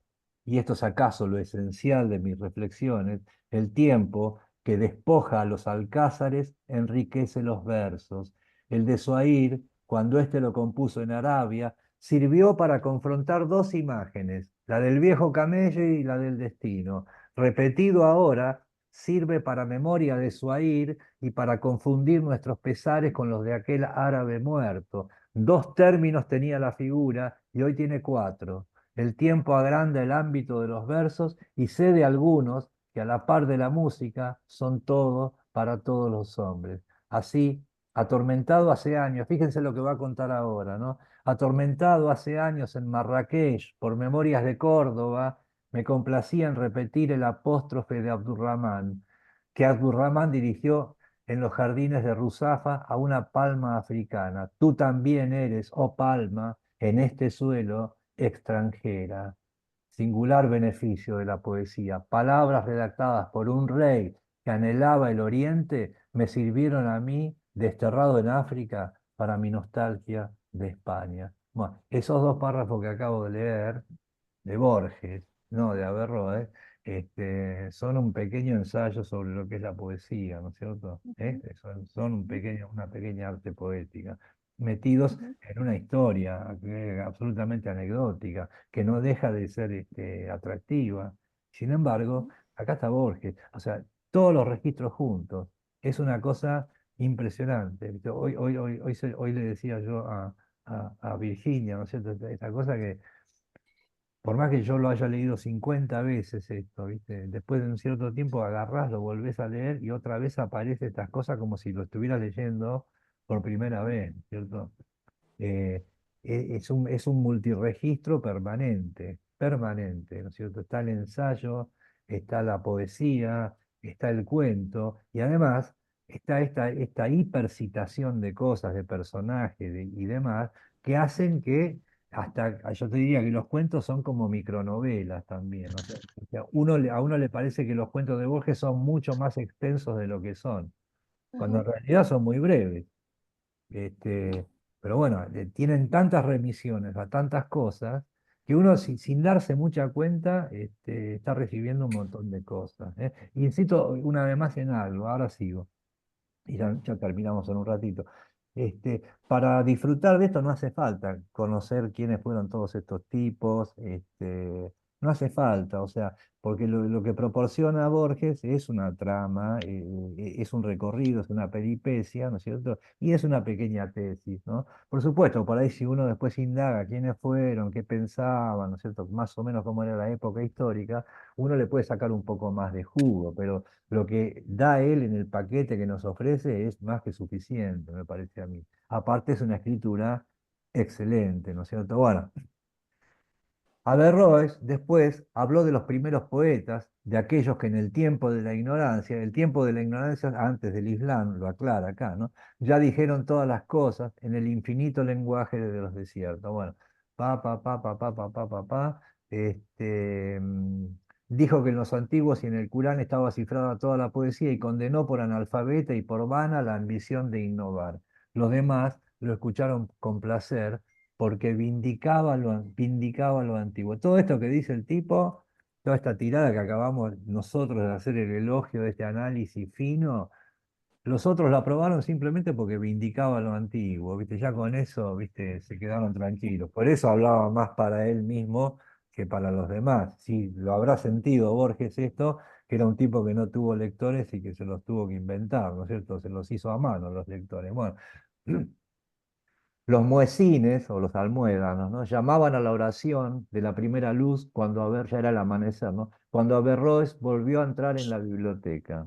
y esto es acaso lo esencial de mis reflexiones, el tiempo que despoja a los alcázares, enriquece los versos. El de Zuhair, cuando éste lo compuso en Arabia, sirvió para confrontar dos imágenes, la del viejo camello y la del destino. Repetido ahora, sirve para memoria de Zuhair y para confundir nuestros pesares con los de aquel árabe muerto. Dos términos tenía la figura y hoy tiene cuatro. El tiempo agranda el ámbito de los versos y cede algunos que a la par de la música son todo para todos los hombres. Así, atormentado hace años, fíjense lo que va a contar ahora, ¿no? Atormentado hace años en Marrakech por Memorias de Córdoba, me complacía en repetir el apóstrofe de Abdurrahman, que Abdurrahman dirigió en los jardines de Ruzafa a una palma africana. Tú también eres, oh palma, en este suelo extranjera. Singular beneficio de la poesía. Palabras redactadas por un rey que anhelaba el oriente me sirvieron a mí, desterrado en África, para mi nostalgia de España. Bueno, esos dos párrafos que acabo de leer, de Borges, no de Averroes, son un pequeño ensayo sobre lo que es la poesía, ¿no es cierto? Son una pequeña arte poética, metidos en una historia absolutamente anecdótica, que no deja de ser atractiva. Sin embargo, acá está Borges, o sea, todos los registros juntos, es una cosa impresionante. ¿Viste? Hoy le decía yo a Virginia, ¿no es cierto? Esta cosa que por más que yo lo haya leído 50 veces esto, ¿viste? Después de un cierto tiempo agarrás, lo volvés a leer y otra vez aparece estas cosas como si lo estuvieras leyendo por primera vez, ¿cierto? Eh, es un multiregistro permanente, permanente, ¿no es cierto? Está el ensayo, está la poesía, está el cuento y además está esta hipercitación de cosas, de personajes y demás, que hacen que hasta, yo te diría que los cuentos son como micronovelas también. O sea, a uno le parece que los cuentos de Borges son mucho más extensos de lo que son, cuando en Ajá. realidad son muy breves. Este, pero bueno, tienen tantas remisiones a tantas cosas que uno sin darse mucha cuenta está recibiendo un montón de cosas. ¿Eh? Insisto una vez más en algo, ahora sigo y ya terminamos en un ratito. Para disfrutar de esto no hace falta conocer quiénes fueron todos estos tipos, no hace falta, o sea, porque lo que proporciona Borges es una trama, es un recorrido, es una peripecia, ¿no es cierto? Y es una pequeña tesis, ¿no? Por supuesto, por ahí si uno después indaga quiénes fueron, qué pensaban, ¿no es cierto? Más o menos cómo era la época histórica, uno le puede sacar un poco más de jugo, pero lo que da él en el paquete que nos ofrece es más que suficiente, me parece a mí. Aparte es una escritura Excelente, ¿no es cierto? Bueno, Averroes después habló de los primeros poetas, de aquellos que en el tiempo de la ignorancia, el tiempo de la ignorancia antes del Islam, lo aclara acá, ¿no? Ya dijeron todas las cosas en el infinito lenguaje de los desiertos. Bueno, este, mm, dijo que en los antiguos y en el Corán estaba cifrada toda la poesía y condenó por analfabeta y por vana la ambición de innovar. Los demás lo escucharon con placer porque vindicaba lo antiguo. Todo esto que dice el tipo, toda esta tirada que acabamos nosotros de hacer el elogio de este análisis fino, los otros lo aprobaron simplemente porque vindicaba lo antiguo, ¿viste? Ya con eso, ¿viste? Se quedaron tranquilos. Por eso hablaba más para él mismo que para los demás. Sí, lo habrá sentido Borges esto, que era un tipo que no tuvo lectores y que se los tuvo que inventar, ¿no es cierto? Se los hizo a mano los lectores. Bueno. Los muecines o los almuédanos, ¿no? Llamaban a la oración de la primera luz cuando ya era el amanecer, ¿no? Cuando Averroes volvió a entrar en la biblioteca.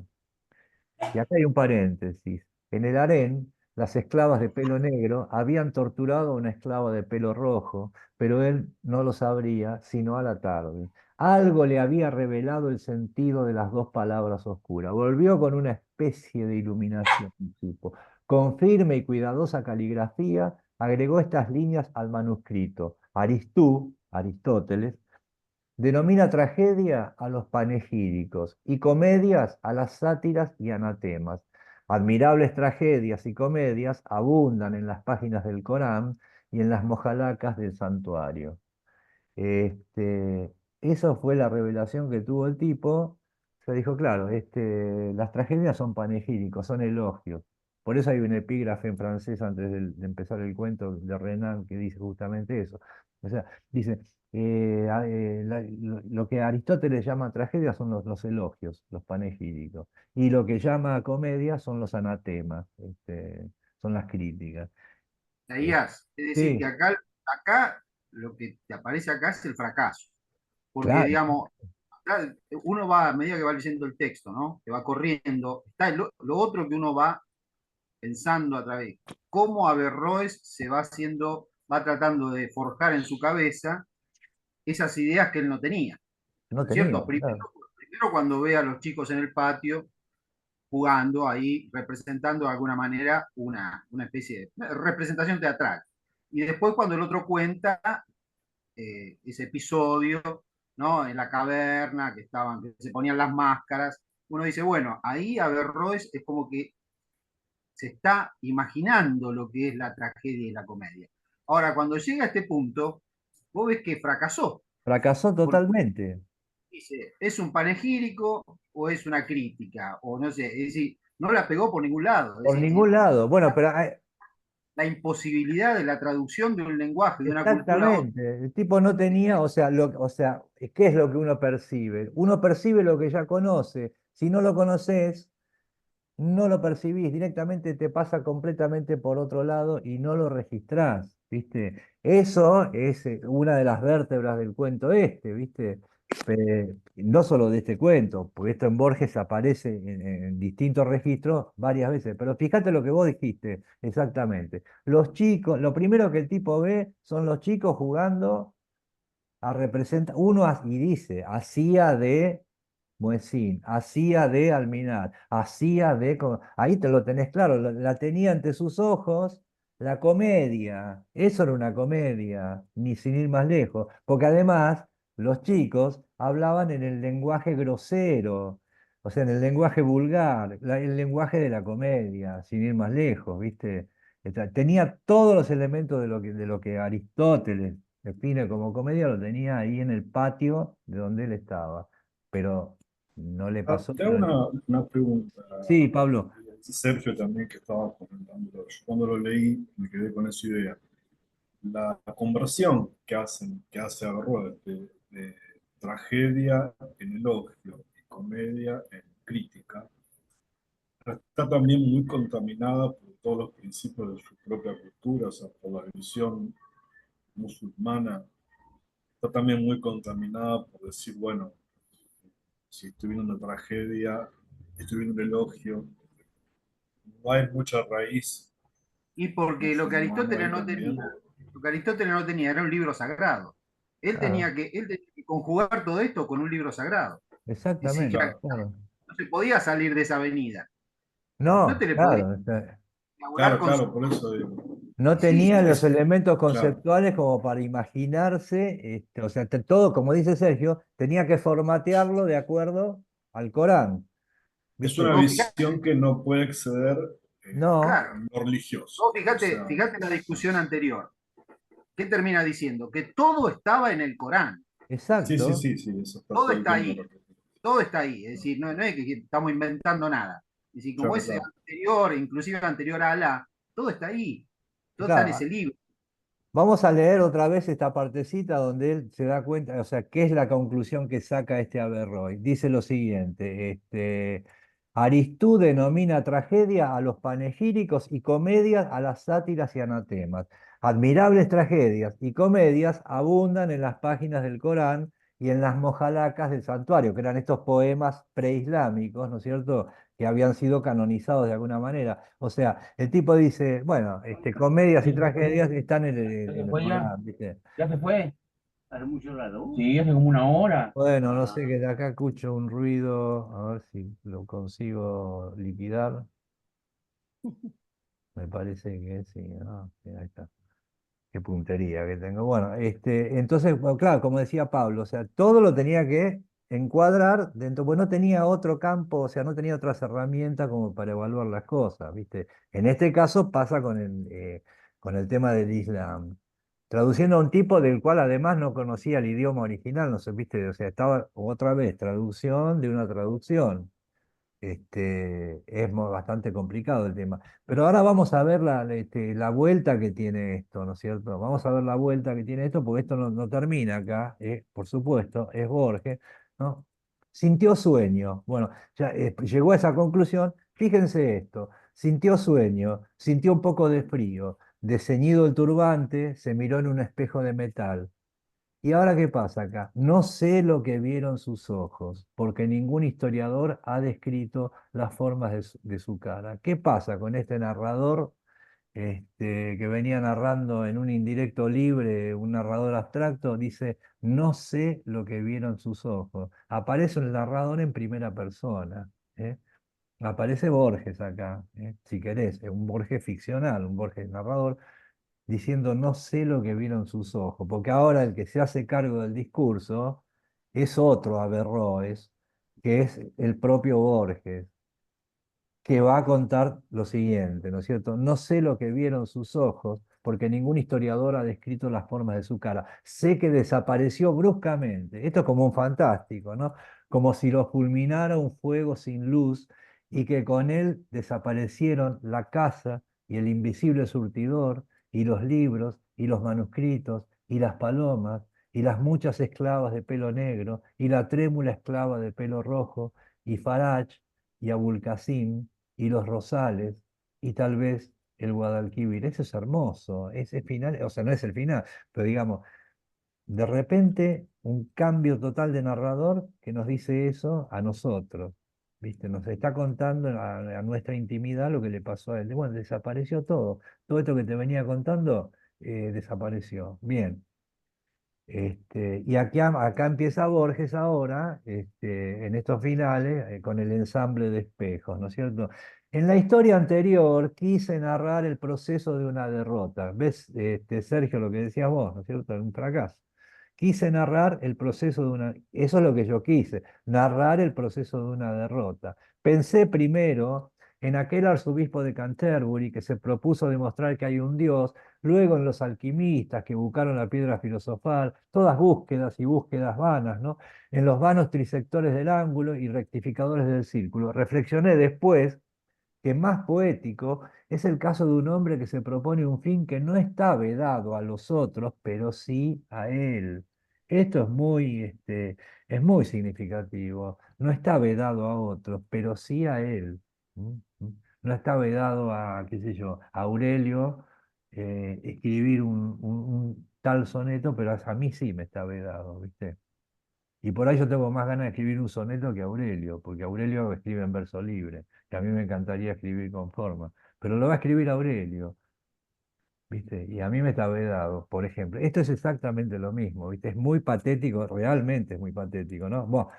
Y acá hay un paréntesis. En el harén, las esclavas de pelo negro habían torturado a una esclava de pelo rojo, pero él no lo sabría sino a la tarde. Algo le había revelado el sentido de las dos palabras oscuras. Volvió con una especie de iluminación, supo. Con firme y cuidadosa caligrafía, agregó estas líneas al manuscrito. Aristóteles, denomina tragedia a los panegíricos y comedias a las sátiras y anatemas. Admirables tragedias y comedias abundan en las páginas del Corán y en las mojalacas del santuario. Este, eso fue la revelación que tuvo el tipo. Se dijo, claro, las tragedias son panegíricos, son elogios. Por eso hay un epígrafe en francés antes de empezar el cuento de Renan que dice justamente eso. O sea, dice, lo que Aristóteles llama tragedia son los elogios, los panegíricos. Y lo que llama comedia son los anatemas, son las críticas. Isaías, es decir, que Sí, acá lo que te aparece acá es el fracaso. Porque, claro, digamos, acá uno va, a medida que va leyendo el texto, ¿no? Que va corriendo, está lo otro que uno va pensando a través, cómo Averroes se va haciendo, va tratando de forjar en su cabeza esas ideas que él no tenía, no ¿no es tenía, cierto? claro. Primero cuando ve a los chicos en el patio jugando ahí, representando de alguna manera una especie de representación teatral. Y después cuando el otro cuenta ese episodio, ¿no? En la caverna, que se ponían las máscaras, uno dice, bueno, ahí Averroes es como que se está imaginando lo que es la tragedia y la comedia. Ahora, cuando llega a este punto, vos ves que fracasó, Fracasó porque totalmente. dice, ¿es un panegírico o es una crítica? O no sé, es decir, no la pegó por ningún lado. Es Por decir, ningún lado. Bueno, pero la imposibilidad de la traducción de un lenguaje, de una cultura a otra. exactamente. El tipo no tenía, o sea, ¿qué es lo que uno percibe? Uno percibe lo que ya conoce. Si no lo conoces, no lo percibís, directamente te pasa completamente por otro lado y no lo registrás, ¿viste? Eso es una de las vértebras del cuento ¿viste? No solo de este cuento, porque esto en Borges aparece en distintos registros varias veces, pero fíjate lo que vos dijiste exactamente. Los chicos, lo primero que el tipo ve son los chicos jugando a representar, y dice, hacía de Muezzin, hacía de Alminar, hacía de... Ahí te lo tenés claro, la tenía ante sus ojos la comedia, eso era una comedia, ni sin ir más lejos, porque además los chicos hablaban en el lenguaje grosero, o sea, en el lenguaje vulgar, el lenguaje de la comedia, sin ir más lejos, ¿viste? Tenía todos los elementos de lo que Aristóteles define como comedia, lo tenía ahí en el patio de donde él estaba, pero no le pasó Te hago por el... una pregunta, Sí, Pablo. Sergio también que estaba comentando. Yo cuando lo leí me quedé con esa idea. La conversión que hace Averroes de tragedia en elogio y comedia en crítica, está también muy contaminada por todos los principios de su propia cultura, o sea, por la visión musulmana, está también muy contaminada por decir, bueno, si estoy viendo una tragedia, estoy viendo un elogio, no hay mucha raíz Y porque lo que musulmana Aristóteles ahí no tenía, también. Lo que Aristóteles no tenía era un libro sagrado. Claro, Él tenía que conjugar todo esto con un libro sagrado. Es decir, que exactamente, Claro, claro. no se podía salir de esa avenida. No, Aristóteles le podía claro, elaborar claro, con claro, por eso digo. no sí, tenía los Es, elementos claro, conceptuales como para imaginarse, o sea, todo, como dice Sergio, tenía que formatearlo de acuerdo al Corán, es ¿viste? una vos fijate, visión que no puede exceder No, claro, lo religioso. vos O fijate, sea, fijate la discusión anterior. ¿Qué termina diciendo? Que todo estaba en el Corán, sí, sí, exacto, sí, sí, eso está todo todo el está tiempo ahí, repetido. todo está ahí. Es decir, no es que estamos inventando nada. Es decir, como Claro, es claro. anterior, inclusive anterior a Alá, todo está ahí, todo está en ese claro. libro. Vamos a leer otra vez esta partecita donde él se da cuenta, o sea, qué es la conclusión que saca este Averroes. Dice lo siguiente, Aristú denomina tragedia a los panegíricos y comedias a las sátiras y anatemas. Admirables tragedias y comedias abundan en las páginas del Corán y en las mojalacas del santuario, que eran estos poemas preislámicos, ¿no es cierto?, que habían sido canonizados de alguna manera. O sea, el tipo dice, bueno, comedias y tragedias están ¿Ya en se el fue ya? Corán, ¿viste? ¿Ya se fue? ¿Hace mucho rato? Sí, hace como una hora. Bueno, no Ah, sé, que de acá escucho un ruido, a ver si lo consigo liquidar. Me parece que sí, sí, ahí está. Qué puntería que tengo. Bueno, entonces, bueno, claro, como decía Pablo, o sea, todo lo tenía que encuadrar dentro, pues no tenía otro campo, o sea, no tenía otras herramientas como para evaluar las cosas, ¿viste? En este caso pasa con el tema del Islam. Traduciendo a un tipo del cual además no conocía el idioma original, no sé, ¿viste? O sea, estaba otra vez traducción de una traducción. Es bastante complicado el tema. Pero ahora vamos a ver la vuelta que tiene esto, ¿no es cierto? Vamos a ver la vuelta que tiene esto, porque esto no termina acá, por supuesto, es Borges, ¿no? Sintió sueño. Bueno, ya llegó a esa conclusión. Fíjense esto, sintió sueño, sintió un poco de frío, desceñido el turbante, se miró en un espejo de metal. ¿Y ahora qué pasa acá? No sé lo que vieron sus ojos, porque ningún historiador ha descrito las formas de su cara. ¿Qué pasa con este narrador que venía narrando en un indirecto libre, un narrador abstracto? Dice, no sé lo que vieron sus ojos. Aparece el narrador en primera persona. ¿Eh? Aparece Borges acá, si querés, es un Borges ficcional, un Borges narrador diciendo no sé lo que vieron sus ojos, porque ahora el que se hace cargo del discurso es otro Averroes, que es el propio Borges, que va a contar lo siguiente, ¿no es cierto? No sé lo que vieron sus ojos, porque ningún historiador ha descrito las formas de su cara. Sé que desapareció bruscamente. Esto es como un fantástico, ¿no? Como si lo fulminara un fuego sin luz y que con él desaparecieron la casa y el invisible surtidor y los libros y los manuscritos y las palomas y las muchas esclavas de pelo negro y la trémula esclava de pelo rojo y Faraj y Abulcasim y los rosales y tal vez el Guadalquivir. Eso es hermoso, ese final, o sea, no es el final, pero digamos, de repente un cambio total de narrador que nos dice eso a nosotros. ¿Viste? Nos está contando a nuestra intimidad lo que le pasó a él. Bueno, desapareció todo. Todo esto que te venía contando desapareció. Bien. Y acá empieza Borges ahora, en estos finales, con el ensamble de espejos, ¿no es cierto? En la historia anterior quise narrar el proceso de una derrota. ¿Ves, Sergio, lo que decías vos, ¿no es cierto? Un fracaso. Quise narrar el proceso de una... Eso es lo que yo quise, narrar el proceso de una derrota. Pensé primero en aquel arzobispo de Canterbury que se propuso demostrar que hay un Dios. Luego en los alquimistas que buscaron la piedra filosofal, todas búsquedas y búsquedas vanas, ¿no? En los vanos trisectores del ángulo y rectificadores del círculo. Reflexioné después que más poético es el caso de un hombre que se propone un fin que no está vedado a los otros, pero sí a él. Esto es muy significativo. No está vedado a otros, pero sí a él. ¿Mm? ¿Mm? No está vedado a, qué sé yo, a Aurelio escribir un tal soneto, pero a mí sí me está vedado, ¿viste? Y por ahí yo tengo más ganas de escribir un soneto que Aurelio, porque Aurelio escribe en verso libre, que a mí me encantaría escribir con forma, pero lo va a escribir Aurelio. ¿viste? Y a mí me está vedado, por ejemplo. Esto es exactamente lo mismo, ¿viste? Es muy patético, realmente es muy patético, ¿no? Bueno,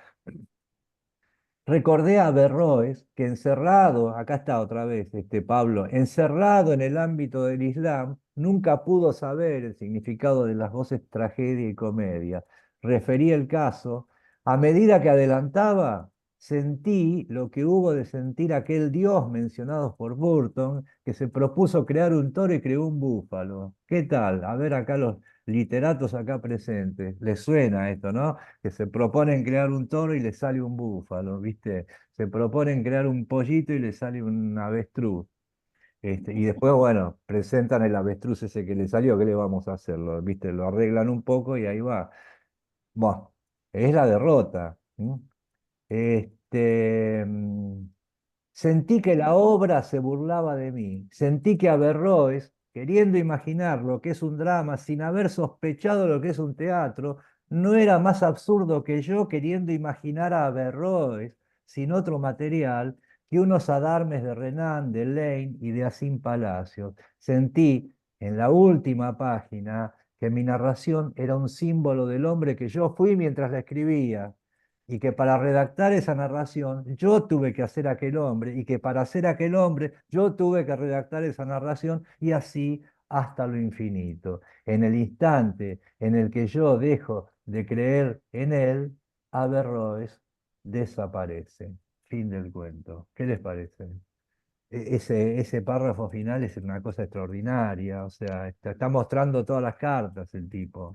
recordé a Averroes que encerrado, acá está otra vez Pablo, encerrado en el ámbito del Islam, nunca pudo saber el significado de las voces tragedia y comedia. Referí el caso, a medida que adelantaba, sentí lo que hubo de sentir aquel Dios mencionado por Burton, que se propuso crear un toro y creó un búfalo. ¿Qué tal? A ver acá los literatos acá presentes. ¿Les suena esto, no? Que se proponen crear un toro y le sale un búfalo, ¿viste? Se proponen crear un pollito y le sale un avestruz. Y después, bueno, presentan el avestruz ese que le salió, ¿qué le vamos a hacer? ¿Viste? Lo arreglan un poco y ahí va. Bueno, es la derrota. ¿M? Este, mm, Sentí que la obra se burlaba de mí. Sentí que Averroes, queriendo imaginar lo que es un drama sin haber sospechado lo que es un teatro, no era más absurdo que yo queriendo imaginar a Averroes sin otro material que unos adarmes de Renan, de Lane y de Asín Palacios. Sentí en la última página que mi narración era un símbolo del hombre que yo fui mientras la escribía y que para redactar esa narración yo tuve que hacer aquel hombre y que para hacer aquel hombre yo tuve que redactar esa narración y así hasta lo infinito. En el instante en el que yo dejo de creer en él, Averroes desaparece. Fin del cuento. ¿Qué les parece? Ese párrafo final es una cosa extraordinaria, o sea, está mostrando todas las cartas el tipo.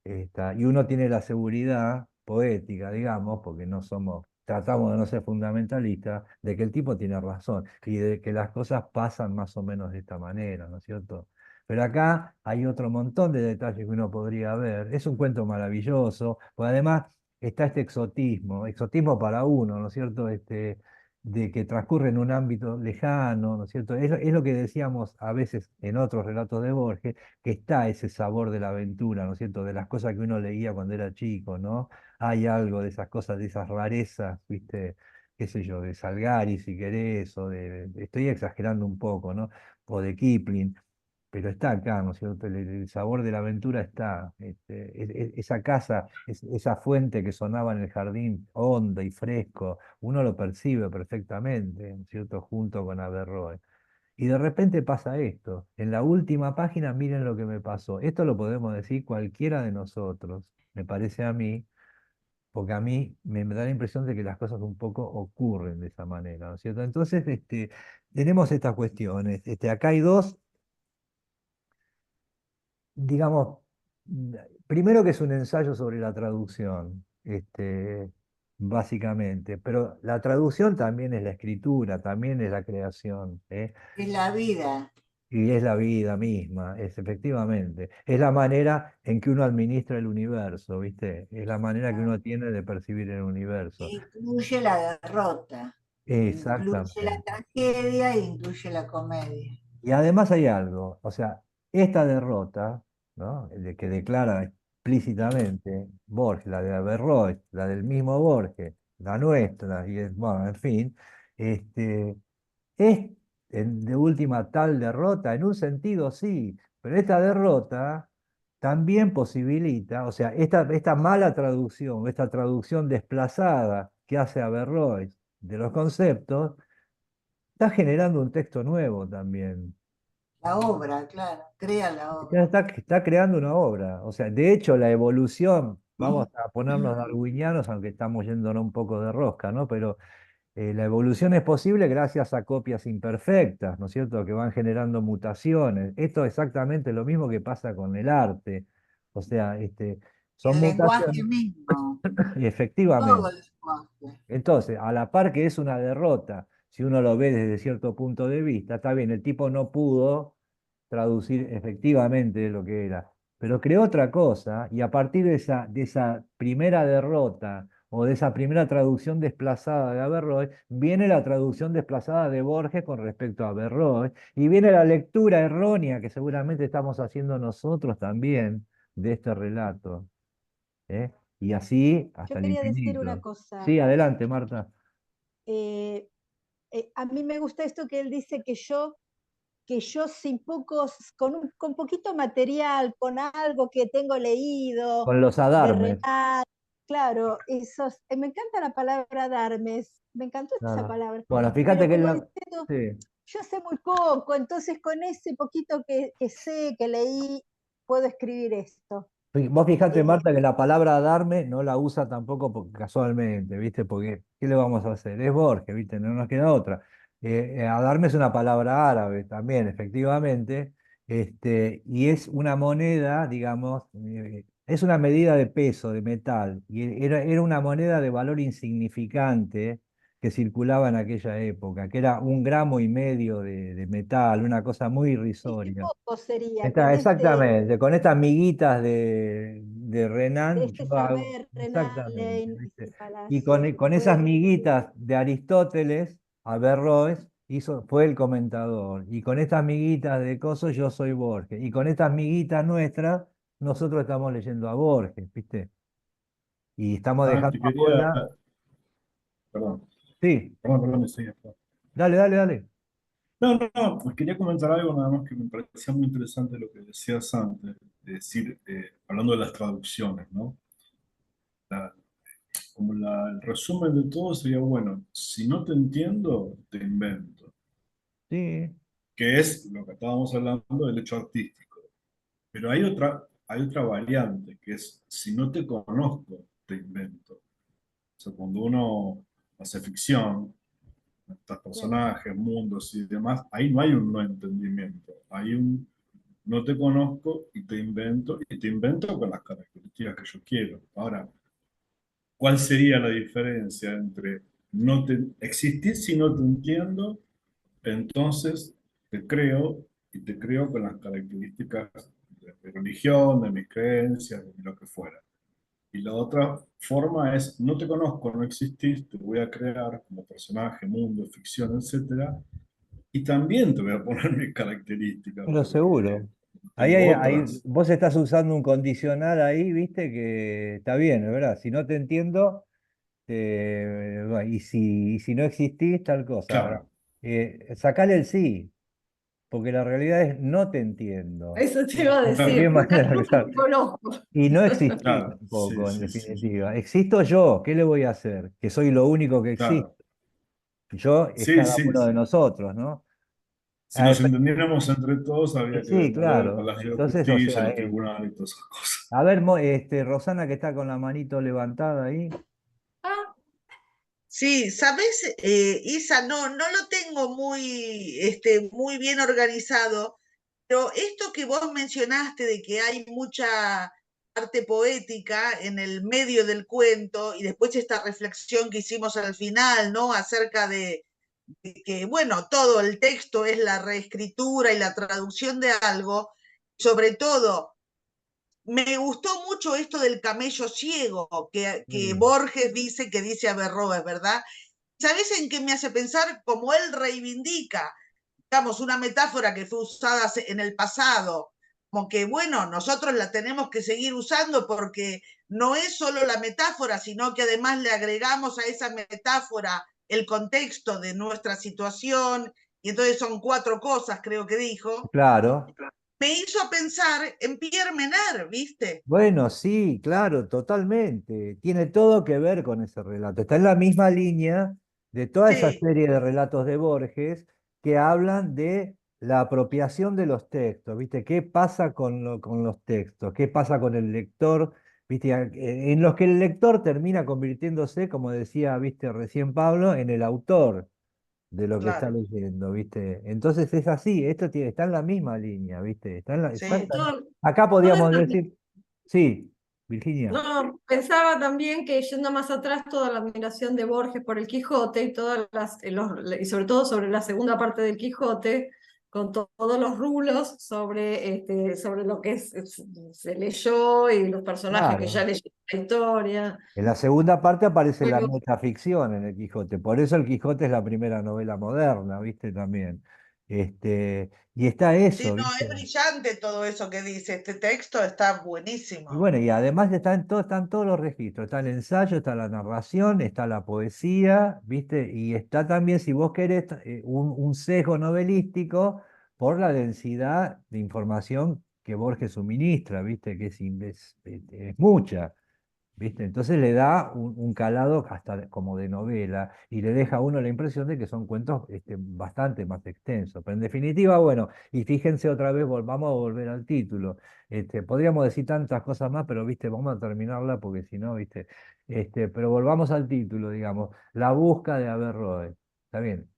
Y uno tiene la seguridad poética, digamos, porque no somos, tratamos de no ser fundamentalistas, de que el tipo tiene razón y de que las cosas pasan más o menos de esta manera, ¿no es cierto? Pero acá hay otro montón de detalles que uno podría ver. Es un cuento maravilloso, pues además está este exotismo, exotismo para uno, ¿no es cierto? De que transcurre en un ámbito lejano, ¿no es cierto? Es lo que decíamos a veces en otros relatos de Borges, que está ese sabor de la aventura, ¿no es cierto? De las cosas que uno leía cuando era chico, ¿no? Hay algo de esas cosas, de esas rarezas, ¿viste? Qué sé yo, de Salgari, si querés, o estoy exagerando un poco, ¿no? O de Kipling, pero está acá, ¿no es cierto? El sabor de la aventura está, esa casa, esa fuente que sonaba en el jardín, honda y fresco, uno lo percibe perfectamente, ¿no es cierto? Junto con Averroes. Y de repente pasa esto. En la última página, miren lo que me pasó. Esto lo podemos decir cualquiera de nosotros, me parece a mí, porque a mí me da la impresión de que las cosas un poco ocurren de esa manera, ¿no es cierto? Entonces, tenemos estas cuestiones. Acá hay dos, digamos, primero que es un ensayo sobre la traducción, básicamente, pero la traducción también es la escritura, también es la creación, ¿eh? Es la vida. Y es la vida misma, es efectivamente. Es la manera en que uno administra el universo, ¿viste? Es la manera que uno tiene de percibir el universo. Incluye la derrota, incluye la Exactamente. tragedia e incluye la comedia. Y además hay algo, o sea, esta derrota, ¿no? Que declara explícitamente Borges, la de Averroes, la del mismo Borges, la nuestra, y bueno, en fin, este, es de última tal derrota, en un sentido sí, pero esta derrota también posibilita, o sea, esta mala traducción, esta traducción desplazada que hace Averroes de los conceptos, está generando un texto nuevo también. La obra, claro, crea la obra. Está creando una obra. O sea, de hecho, la evolución, vamos a ponernos darwinianos, aunque estamos yéndonos un poco de rosca, ¿no? Pero la evolución es posible gracias a copias imperfectas, ¿no es cierto? Que van generando mutaciones. Esto es exactamente lo mismo que pasa con el arte. O sea, son El lenguaje mutaciones, mismo, todo efectivamente. el lenguaje. Entonces, a la par que es una derrota, si uno lo ve desde cierto punto de vista, está bien, el tipo no pudo traducir efectivamente lo que era, pero creó otra cosa y a partir de esa primera derrota o de esa primera traducción desplazada de Averroes, viene la traducción desplazada de Borges con respecto a Averroes y viene la lectura errónea que seguramente estamos haciendo nosotros también de este relato. ¿Eh? Y así hasta Yo el quería decir una infinito. cosa. Sí, adelante, Marta. A mí me gusta esto que él dice que yo que yo con poquito material, con algo que tengo leído, Con los de adarmes. Renan, claro, me encanta la palabra adarmes, me encantó esa Claro. palabra. Bueno, fíjate Pero que como la... diciendo, Sí. yo sé muy poco, entonces con ese poquito que sé, que leí, puedo escribir esto. Vos fijate, Eh, Marta, que la palabra darme no la usa tampoco casualmente, ¿viste? Porque, ¿qué le vamos a hacer? Es Borges, ¿viste? No nos queda otra. Adarme es una palabra árabe también, efectivamente, y es una moneda, digamos, es una medida de peso, de metal, y era una moneda de valor insignificante que circulaba en aquella época, que era 1,5 gramos de metal, una cosa muy y qué irrisoria. poco sería con Exactamente, con estas miguitas de Renan, este yo hago, saber, Renan, exactamente, Lane, ¿viste? este Y palacio, con esas puede. miguitas de Aristóteles, Averroes fue el comentador, y con estas miguitas de Coso yo soy Borges, y con estas miguitas nuestras, nosotros estamos leyendo a Borges, ¿viste? Y estamos Ah, dejando te quería, afuera, perdón, sí, perdón, sí, dale, dale, dale. no, no, no, pues quería comentar algo nada más que me parecía muy interesante lo que decías antes, de decir, hablando de las traducciones, ¿no? La- el resumen de todo sería, bueno, si no te entiendo, te invento, Sí, que es lo que estábamos hablando del hecho artístico. Pero hay otra variante, que es, si no te conozco, te invento. O sea, cuando uno hace ficción, estos personajes, mundos y demás, ahí no hay un no entendimiento, hay un no te conozco y te invento con las características que yo quiero. Ahora, ¿cuál sería la diferencia entre existir si no te entiendo, entonces te creo y te creo con las características de mi religión, de mis creencias, de lo que fuera? Y la otra forma es, no te conozco, no existís, te voy a crear como personaje, mundo, ficción, etcétera, y también te voy a poner mis características, pero porque seguro. tengo Ahí, otras. vos estás usando un condicional ahí, viste, que está bien, es verdad. Si no te entiendo, bueno, y si no existís, tal cosa. Ahora, Claro, sacale el sí, porque la realidad es no te entiendo. Eso te iba a De decir, cualquier porque manera, no claro. te conozco. Y no existís claro, sí, tampoco, en sí, sí, definitiva. Existo yo, ¿qué le voy a hacer? Que soy lo único que existe. claro, Yo es sí, cada sí, uno de sí. nosotros, ¿no? Si nos entendiéramos entre todos, habría que Sí, demoler el claro. Palacio de Entonces, o Justicia, sea, los tribunales y todas esas cosas. a ver, Rosana, que está con la manito levantada ahí. Ah, Sí, sabes, Isa, no lo tengo muy bien organizado, pero esto que vos mencionaste de que hay mucha arte poética en el medio del cuento y después esta reflexión que hicimos al final, ¿no? Acerca de que, bueno, todo el texto es la reescritura y la traducción de algo, sobre todo me gustó mucho esto del camello ciego, que Sí, Borges dice que dice Averroes, ¿verdad? ¿Sabes en qué me hace pensar? Como él reivindica, digamos, una metáfora que fue usada en el pasado, como que, bueno, nosotros la tenemos que seguir usando porque no es solo la metáfora, sino que además le agregamos a esa metáfora el contexto de nuestra situación, y entonces son 4 cosas, creo que dijo. claro. Me hizo pensar en Pierre Menard, ¿viste? Bueno, sí, claro, totalmente. Tiene todo que ver con ese relato. Está en la misma línea de toda esa Sí, serie de relatos de Borges que hablan de la apropiación de los textos, ¿viste? ¿Qué pasa con los textos? ¿Qué pasa con el lector? ¿Viste? En los que el lector termina convirtiéndose, como decía, ¿viste? Recién Pablo, en el autor de lo que está claro. leyendo, ¿viste? Entonces es así, está en la misma línea, ¿viste? Está en Sí. acá toda podríamos esa decir, sí, Virginia. No, pensaba también que yendo más atrás, toda la admiración de Borges por el Quijote y y sobre todo sobre la segunda parte del Quijote, con todos los rulos sobre lo que se leyó y los personajes que ya Claro. leyó la historia. En la segunda parte aparece la Pero, metaficción en el Quijote, por eso el Quijote es la primera novela moderna, ¿viste? También. Y está Sí, eso, no, ¿viste? es brillante todo eso que dice. Este texto está Y buenísimo. bueno, y además están todos los registros, está el ensayo, está la narración, está la poesía, ¿viste? Y está también, si vos querés, un sesgo novelístico, por la densidad de información que Borges suministra, ¿viste? Que es mucha. ¿Viste? Entonces le da un calado hasta como de novela y le deja a uno la impresión de que son cuentos bastante más extensos. Pero en definitiva, bueno, y fíjense otra vez, vamos a volver al título. Podríamos decir tantas cosas más, pero ¿viste? Vamos a terminarla porque si no, ¿viste? Pero volvamos al título, digamos, La busca de Averroes. ¿Está bien?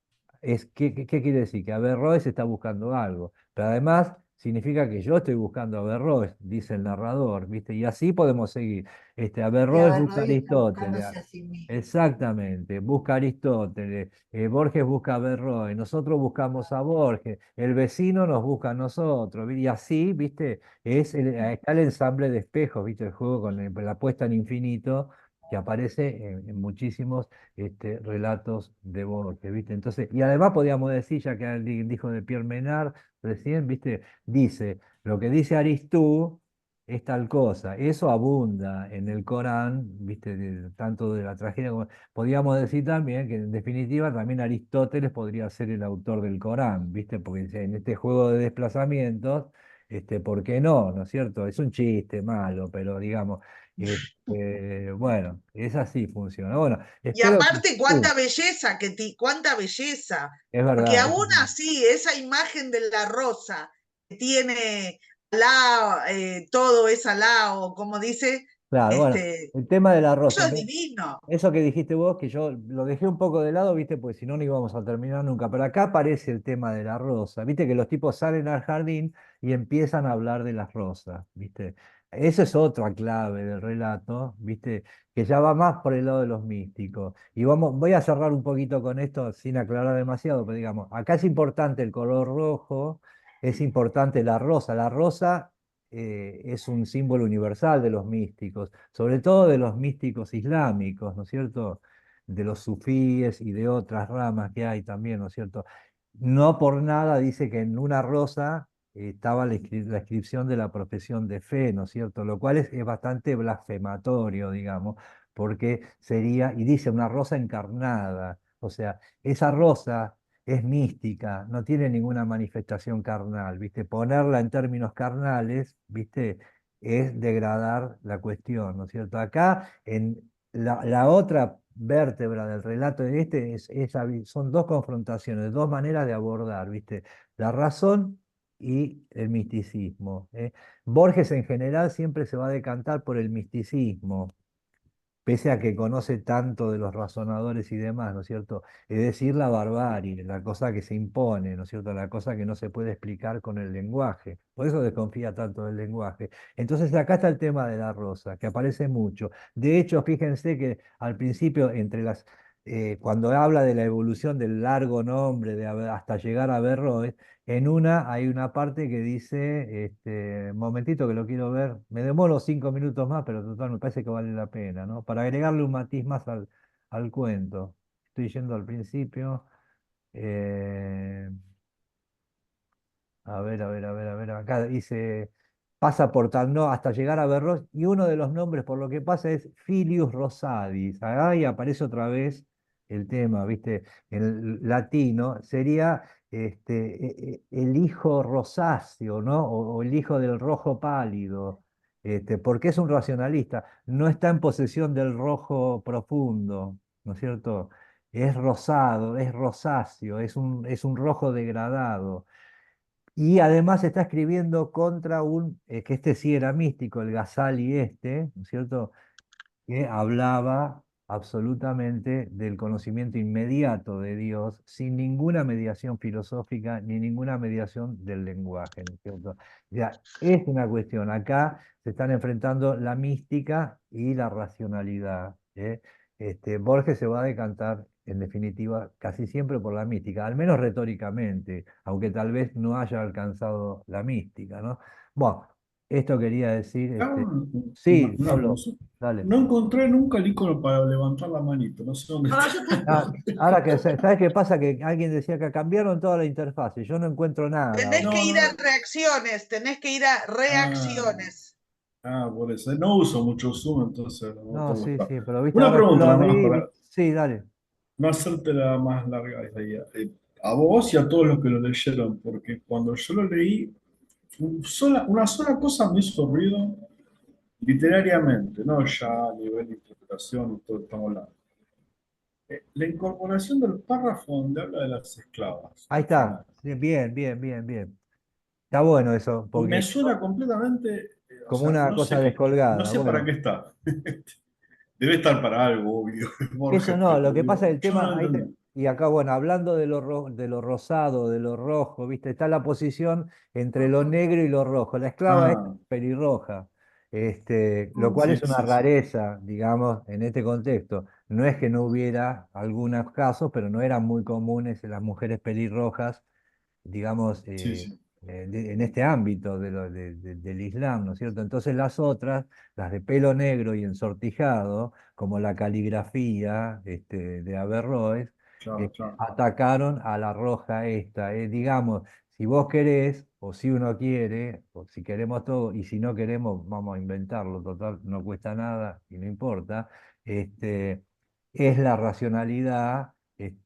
¿Qué quiere decir? Que Averroes está buscando algo, pero además significa que yo estoy buscando a Averroes, dice el narrador, ¿viste? Y así podemos seguir. Y Averroes busca a Averroes está Aristóteles. buscándose a sí mismo. Exactamente, busca a Aristóteles. Borges busca a Averroes. Nosotros buscamos a Borges. El vecino nos busca a nosotros. Y así, ¿viste? Está el ensamble de espejos, ¿viste? El juego con la puesta en infinito que aparece en muchísimos relatos de Borges, ¿viste? Entonces, y además podríamos decir, ya que alguien dijo de Pierre Menard recién, ¿viste? Dice, lo que dice Aristú es tal cosa. Eso abunda en el Corán, ¿viste? Tanto de la tragedia como... Podríamos decir también que en definitiva también Aristóteles podría ser el autor del Corán, ¿viste? Porque en este juego de desplazamientos, ¿por qué no? ¿No es cierto? Es un chiste malo, pero digamos, bueno, es así funciona. Bueno, Y espero que... aparte, cuánta belleza, cuánta belleza. Es Porque verdad. aún así, esa imagen de la rosa que tiene alá, todo es alá, o como dice, Claro, bueno, el tema de la eso rosa. es divino. Eso que dijiste vos, que yo lo dejé un poco de lado, ¿viste? Pues si no, no íbamos a terminar nunca. Pero acá aparece el tema de la rosa, ¿viste? Que los tipos salen al jardín y empiezan a hablar de las rosas, ¿viste? Eso es otra clave del relato, ¿viste? Que ya va más por el lado de los místicos. Y voy a cerrar un poquito con esto sin aclarar demasiado, pero digamos, acá es importante el color rojo, es importante la rosa. La rosa es un símbolo universal de los místicos, sobre todo de los místicos islámicos, ¿no es cierto? De los sufíes y de otras ramas que hay también, ¿no es cierto? No por nada dice que en una rosa estaba la inscripción de la profesión de fe, ¿no es cierto? Lo cual es bastante blasfematorio, digamos, porque sería, y dice una rosa encarnada, o sea, esa rosa es mística, no tiene ninguna manifestación carnal, ¿viste? Ponerla en términos carnales, ¿viste? Es degradar la cuestión, ¿no es cierto? Acá, en la otra vértebra del relato de son dos confrontaciones, dos maneras de abordar, ¿viste? La razón y el misticismo, ¿eh? Borges en general siempre se va a decantar por el misticismo, pese a que conoce tanto de los razonadores y demás, ¿no es cierto? Es decir, la barbarie, la cosa que se impone, ¿no es cierto? La cosa que no se puede explicar con el lenguaje. Por eso desconfía tanto del lenguaje. Entonces acá está el tema de la rosa, que aparece mucho. De hecho, fíjense que al principio, cuando habla de la evolución del largo nombre hasta llegar a Averroes, en una hay una parte que dice, momentito que lo quiero ver, me demoro 5 minutos más, pero total me parece que vale la pena, ¿no? Para agregarle un matiz más al cuento. Estoy yendo al principio. eh, a ver, a ver, a ver, a ver, acá dice, pasa por tal, no, hasta llegar a Averroes, y uno de los nombres por lo que pasa es Filius Rosadis. Ahí aparece otra vez el tema, ¿viste? En el latino sería el hijo rosáceo, ¿no? O el hijo del rojo pálido, porque es un racionalista, no está en posesión del rojo profundo, ¿no es cierto? Es rosado, es rosáceo, es un rojo degradado. Y además está escribiendo contra que este sí era místico, el Ghazali ¿no es cierto? Que hablaba absolutamente del conocimiento inmediato de Dios, sin ninguna mediación filosófica ni ninguna mediación del lenguaje, ¿no es cierto? Ya, es una cuestión, acá se están enfrentando la mística y la racionalidad, ¿eh? Borges se va a decantar, en definitiva, casi siempre por la mística, al menos retóricamente, aunque tal vez no haya alcanzado la mística, ¿no? Bueno, esto quería decir, sí, Una Pablo, cosa. dale. No encontré nunca el icono para levantar la manito. No sé dónde Ah, está. yo te- Ahora que, ¿sabes qué pasa? Que alguien decía que cambiaron toda la interfaz y yo no encuentro nada. Tenés que No, ir a no. reacciones, tenés que ir a Ah, reacciones. por eso. No uso mucho Zoom, entonces lo voy a No, sí, buscar. sí, pero viste, Una ahora yo lo pregunta nomás abrí, para sí, dale. no hacerte la más larga esa idea. a vos y a todos los que lo leyeron, porque cuando yo lo leí, una sola cosa me hizo ruido literariamente, no ya a nivel de interpretación y todo lo que estamos hablando. La incorporación del párrafo donde habla de las esclavas Ahí al está. final. Sí, bien, bien, bien, bien. Está bueno eso, Y me porque suena completamente, o como sea, una no sé cosa qué, no descolgada. sé para Bueno, qué está. Debe estar para algo, obvio, eso Borges, no, lo pero que pasa es digo, el yo no tema, lo entendí. y acá, bueno, hablando de lo rosado, de lo rojo, ¿viste? Está la posición entre lo negro y lo rojo. La esclava es Ah, pelirroja, lo cual sí, es una sí, sí, rareza, digamos, en este contexto. No es que no hubiera algunos casos, pero no eran muy comunes las mujeres pelirrojas, digamos, sí, sí, en este ámbito del Islam, ¿no es cierto? Entonces las otras, las de pelo negro y ensortijado, como la caligrafía de Averroes, claro, claro. atacaron a la roja esta. Digamos, si vos querés, o si uno quiere, o si queremos todo, y si no queremos, vamos a inventarlo, total, no cuesta nada y no importa, es la racionalidad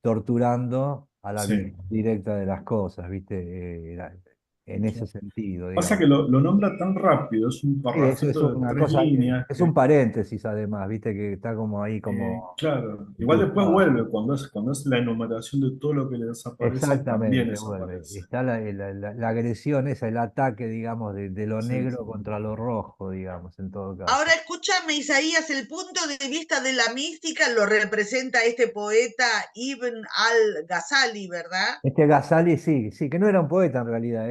torturando a la Sí. visión directa de las cosas, ¿viste? En ese sentido, Pasa digamos. que lo nombra tan rápido, es un Sí, es parrafito de una tres cosa, líneas es un que, paréntesis además, ¿viste? Que está como ahí, como claro, igual después incrustado. vuelve, cuando es la enumeración de todo lo que le desaparece, también Exactamente, vuelve. desaparece. Está la agresión esa, el ataque, digamos, de lo Sí, negro sí. contra lo rojo, digamos, en todo Ahora caso. escúchame, Isaías, el punto de vista de la mística lo representa este poeta Ibn al-Ghazali, ¿verdad? Este Ghazali, sí, sí, que no era un poeta en realidad,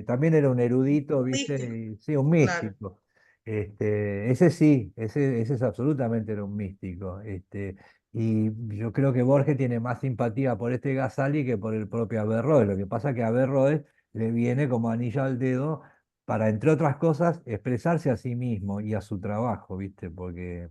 también era un erudito, ¿viste? Místico, Sí, un claro. místico. Ese sí, ese es absolutamente era un místico. Y yo creo que Borges tiene más simpatía por este Ghazali que por el propio Averroes. Lo que pasa es que a Averroes le viene como anillo al dedo para, entre otras cosas, expresarse a sí mismo y a su trabajo, ¿viste? Porque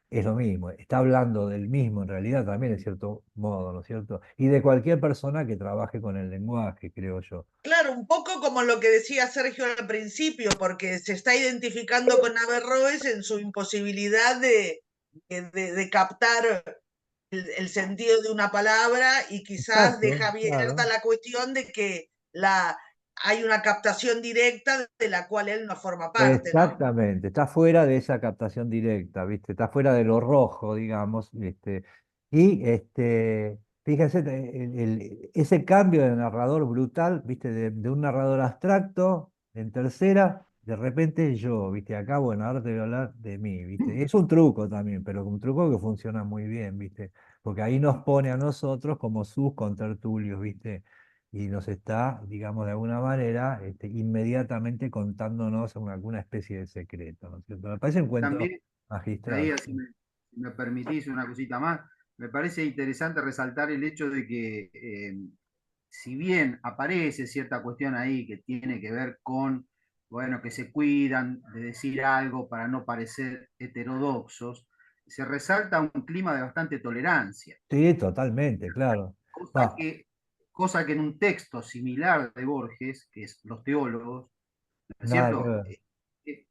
es lo mismo, está hablando del mismo en realidad también, en cierto modo, ¿no es cierto? Y de cualquier persona que trabaje con el lenguaje, creo yo. Claro, un poco como lo que decía Sergio al principio, porque se está identificando con Averroes en su imposibilidad de captar el sentido de una palabra y quizás Exacto, deja abierta claro. la cuestión de que hay una captación directa de la cual él no forma parte, ¿no? Exactamente, está fuera de esa captación directa, ¿viste? Está fuera de lo rojo, digamos, y fíjense, ese cambio de narrador brutal, ¿viste? De un narrador abstracto en tercera, de repente yo, ¿viste? Acá, bueno, ahora te voy a hablar de mí, ¿viste? Es un truco también, pero un truco que funciona muy bien, ¿viste? Porque ahí nos pone a nosotros como sus contertulios, ¿viste? Y nos está, digamos, de alguna manera, inmediatamente contándonos alguna especie de secreto, ¿no es cierto? Me parece un cuento También, ahí, magistral. si me permitís una cosita más, me parece interesante resaltar el hecho de que si bien aparece cierta cuestión ahí que tiene que ver con, bueno, que se cuidan de decir algo para no parecer heterodoxos, se resalta un clima de bastante tolerancia, Sí, totalmente, claro. cosa Ah, que, cosa que en un texto similar de Borges, que es Los teólogos, ¿no es nada que cierto? ver.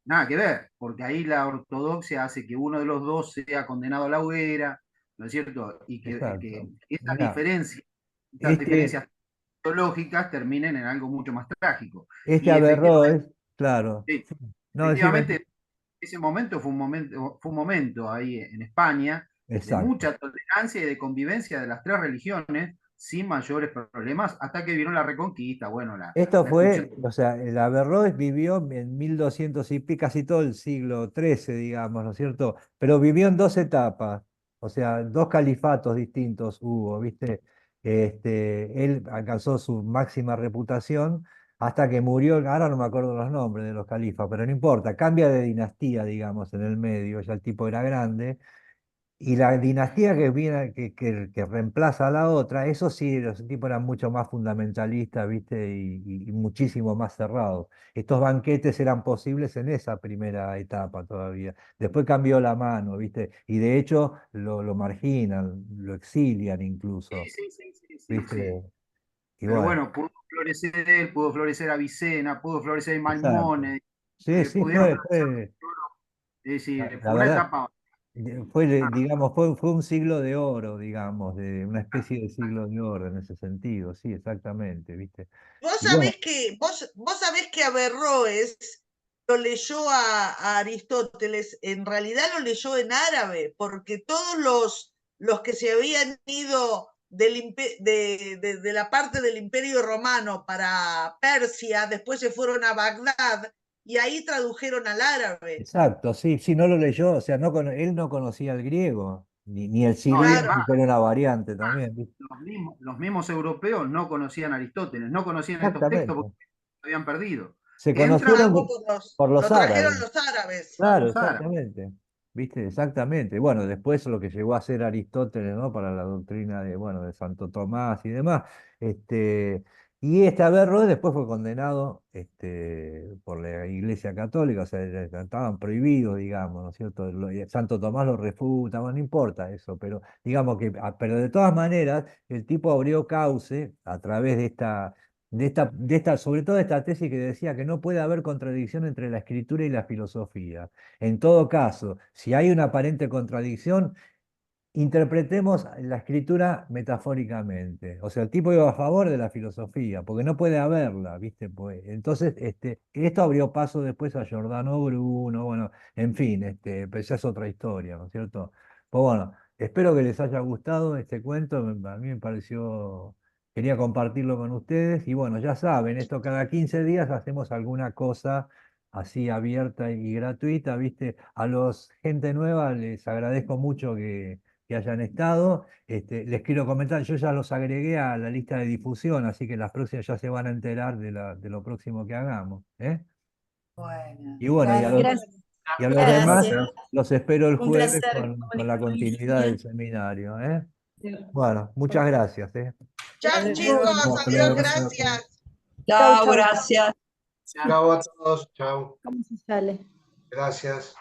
Nada que ver, porque ahí la ortodoxia hace que uno de los dos sea condenado a la hoguera, ¿no es cierto? Y que Exacto. Mirá, estas este, diferencias teológicas terminen en algo mucho más trágico. este Y efectivamente, Averroes, claro. sí, Sí. No, decime. efectivamente, ese momento fue un momento ahí en España de Exacto. mucha tolerancia y de convivencia de las tres religiones sin mayores problemas, hasta que vieron la Reconquista, bueno, Esto la expulsión. fue, o sea, el Averroes vivió en 1200 y pico, casi todo el siglo XIII, digamos, ¿no es cierto? Pero vivió en dos etapas, o sea, dos califatos distintos hubo, ¿viste? Él alcanzó su máxima reputación hasta que murió, ahora no me acuerdo los nombres de los califas, pero no importa, cambia de dinastía, digamos, en el medio, ya el tipo era grande. Y la dinastía que viene, que reemplaza a la otra, eso sí, los tipos eran mucho más fundamentalistas, ¿viste? Y muchísimo más cerrados. Estos banquetes eran posibles en esa primera etapa todavía. Después cambió la mano, ¿viste? Y de hecho lo marginan, lo exilian incluso, Sí, sí, sí, sí, ¿viste? sí. Y Pero bueno, bueno, pudo florecer él, pudo florecer Avicena, pudo florecer exacto. Maimónides, Sí, sí, pudieron florecer, es la decir, la fue una verdad. etapa. digamos, fue un siglo de oro, digamos, de una especie de siglo de oro en ese sentido, sí, exactamente, ¿viste? Vos Y bueno, sabés que, vos sabés que Averroes lo leyó a Aristóteles, en realidad lo leyó en árabe, porque todos los que se habían ido de la parte del Imperio Romano para Persia, después se fueron a Bagdad y ahí tradujeron al árabe. exacto, sí, sí, no lo leyó, o sea, él no conocía el griego, ni el No, es cirílico, Claro, más, que era una variante también, ¿viste? los mismos europeos no conocían a Aristóteles, no conocían estos textos Exactamente. porque se habían perdido. Se Entran conocieron salvo por lo los trajeron árabes. los árabes. Claro, los árabes. exactamente. ¿Viste? Exactamente. Bueno, después lo que llegó a hacer Aristóteles, ¿no? Para la doctrina de, bueno, de Santo Tomás y demás. Y este Averroes después fue condenado por la Iglesia Católica, o sea, estaban prohibidos, digamos, ¿no es cierto? Santo Tomás lo refuta, bueno, no importa eso, pero digamos que, pero de todas maneras, el tipo abrió cauce a través de esta, sobre todo esta tesis que decía que no puede haber contradicción entre la escritura y la filosofía. En todo caso, si hay una aparente contradicción, interpretemos la escritura metafóricamente. O sea, el tipo iba a favor de la filosofía, porque no puede haberla, ¿viste? Pues, entonces, esto abrió paso después a Giordano Bruno, bueno, en fin, pues ya es otra historia, ¿no es cierto? Pues bueno, espero que les haya gustado este cuento, a mí me pareció, quería compartirlo con ustedes, y bueno, ya saben, esto cada 15 días hacemos alguna cosa así abierta y gratuita, ¿viste? A los gente nueva les agradezco mucho que hayan estado. Les quiero comentar, yo ya los agregué a la lista de difusión, así que las próximas ya se van a enterar de lo próximo que hagamos. ¿Eh? Bueno, Y bueno, Gracias. y a los demás gracias. los espero el Un jueves placer con la continuidad del seminario. ¿Eh? Bueno, muchas gracias. Chao, chicos, Bueno, Hasta adiós, luego, gracias. gracias. Chau, Chao, chau. gracias. Chao a todos, chao. ¿Cómo se sale? Gracias.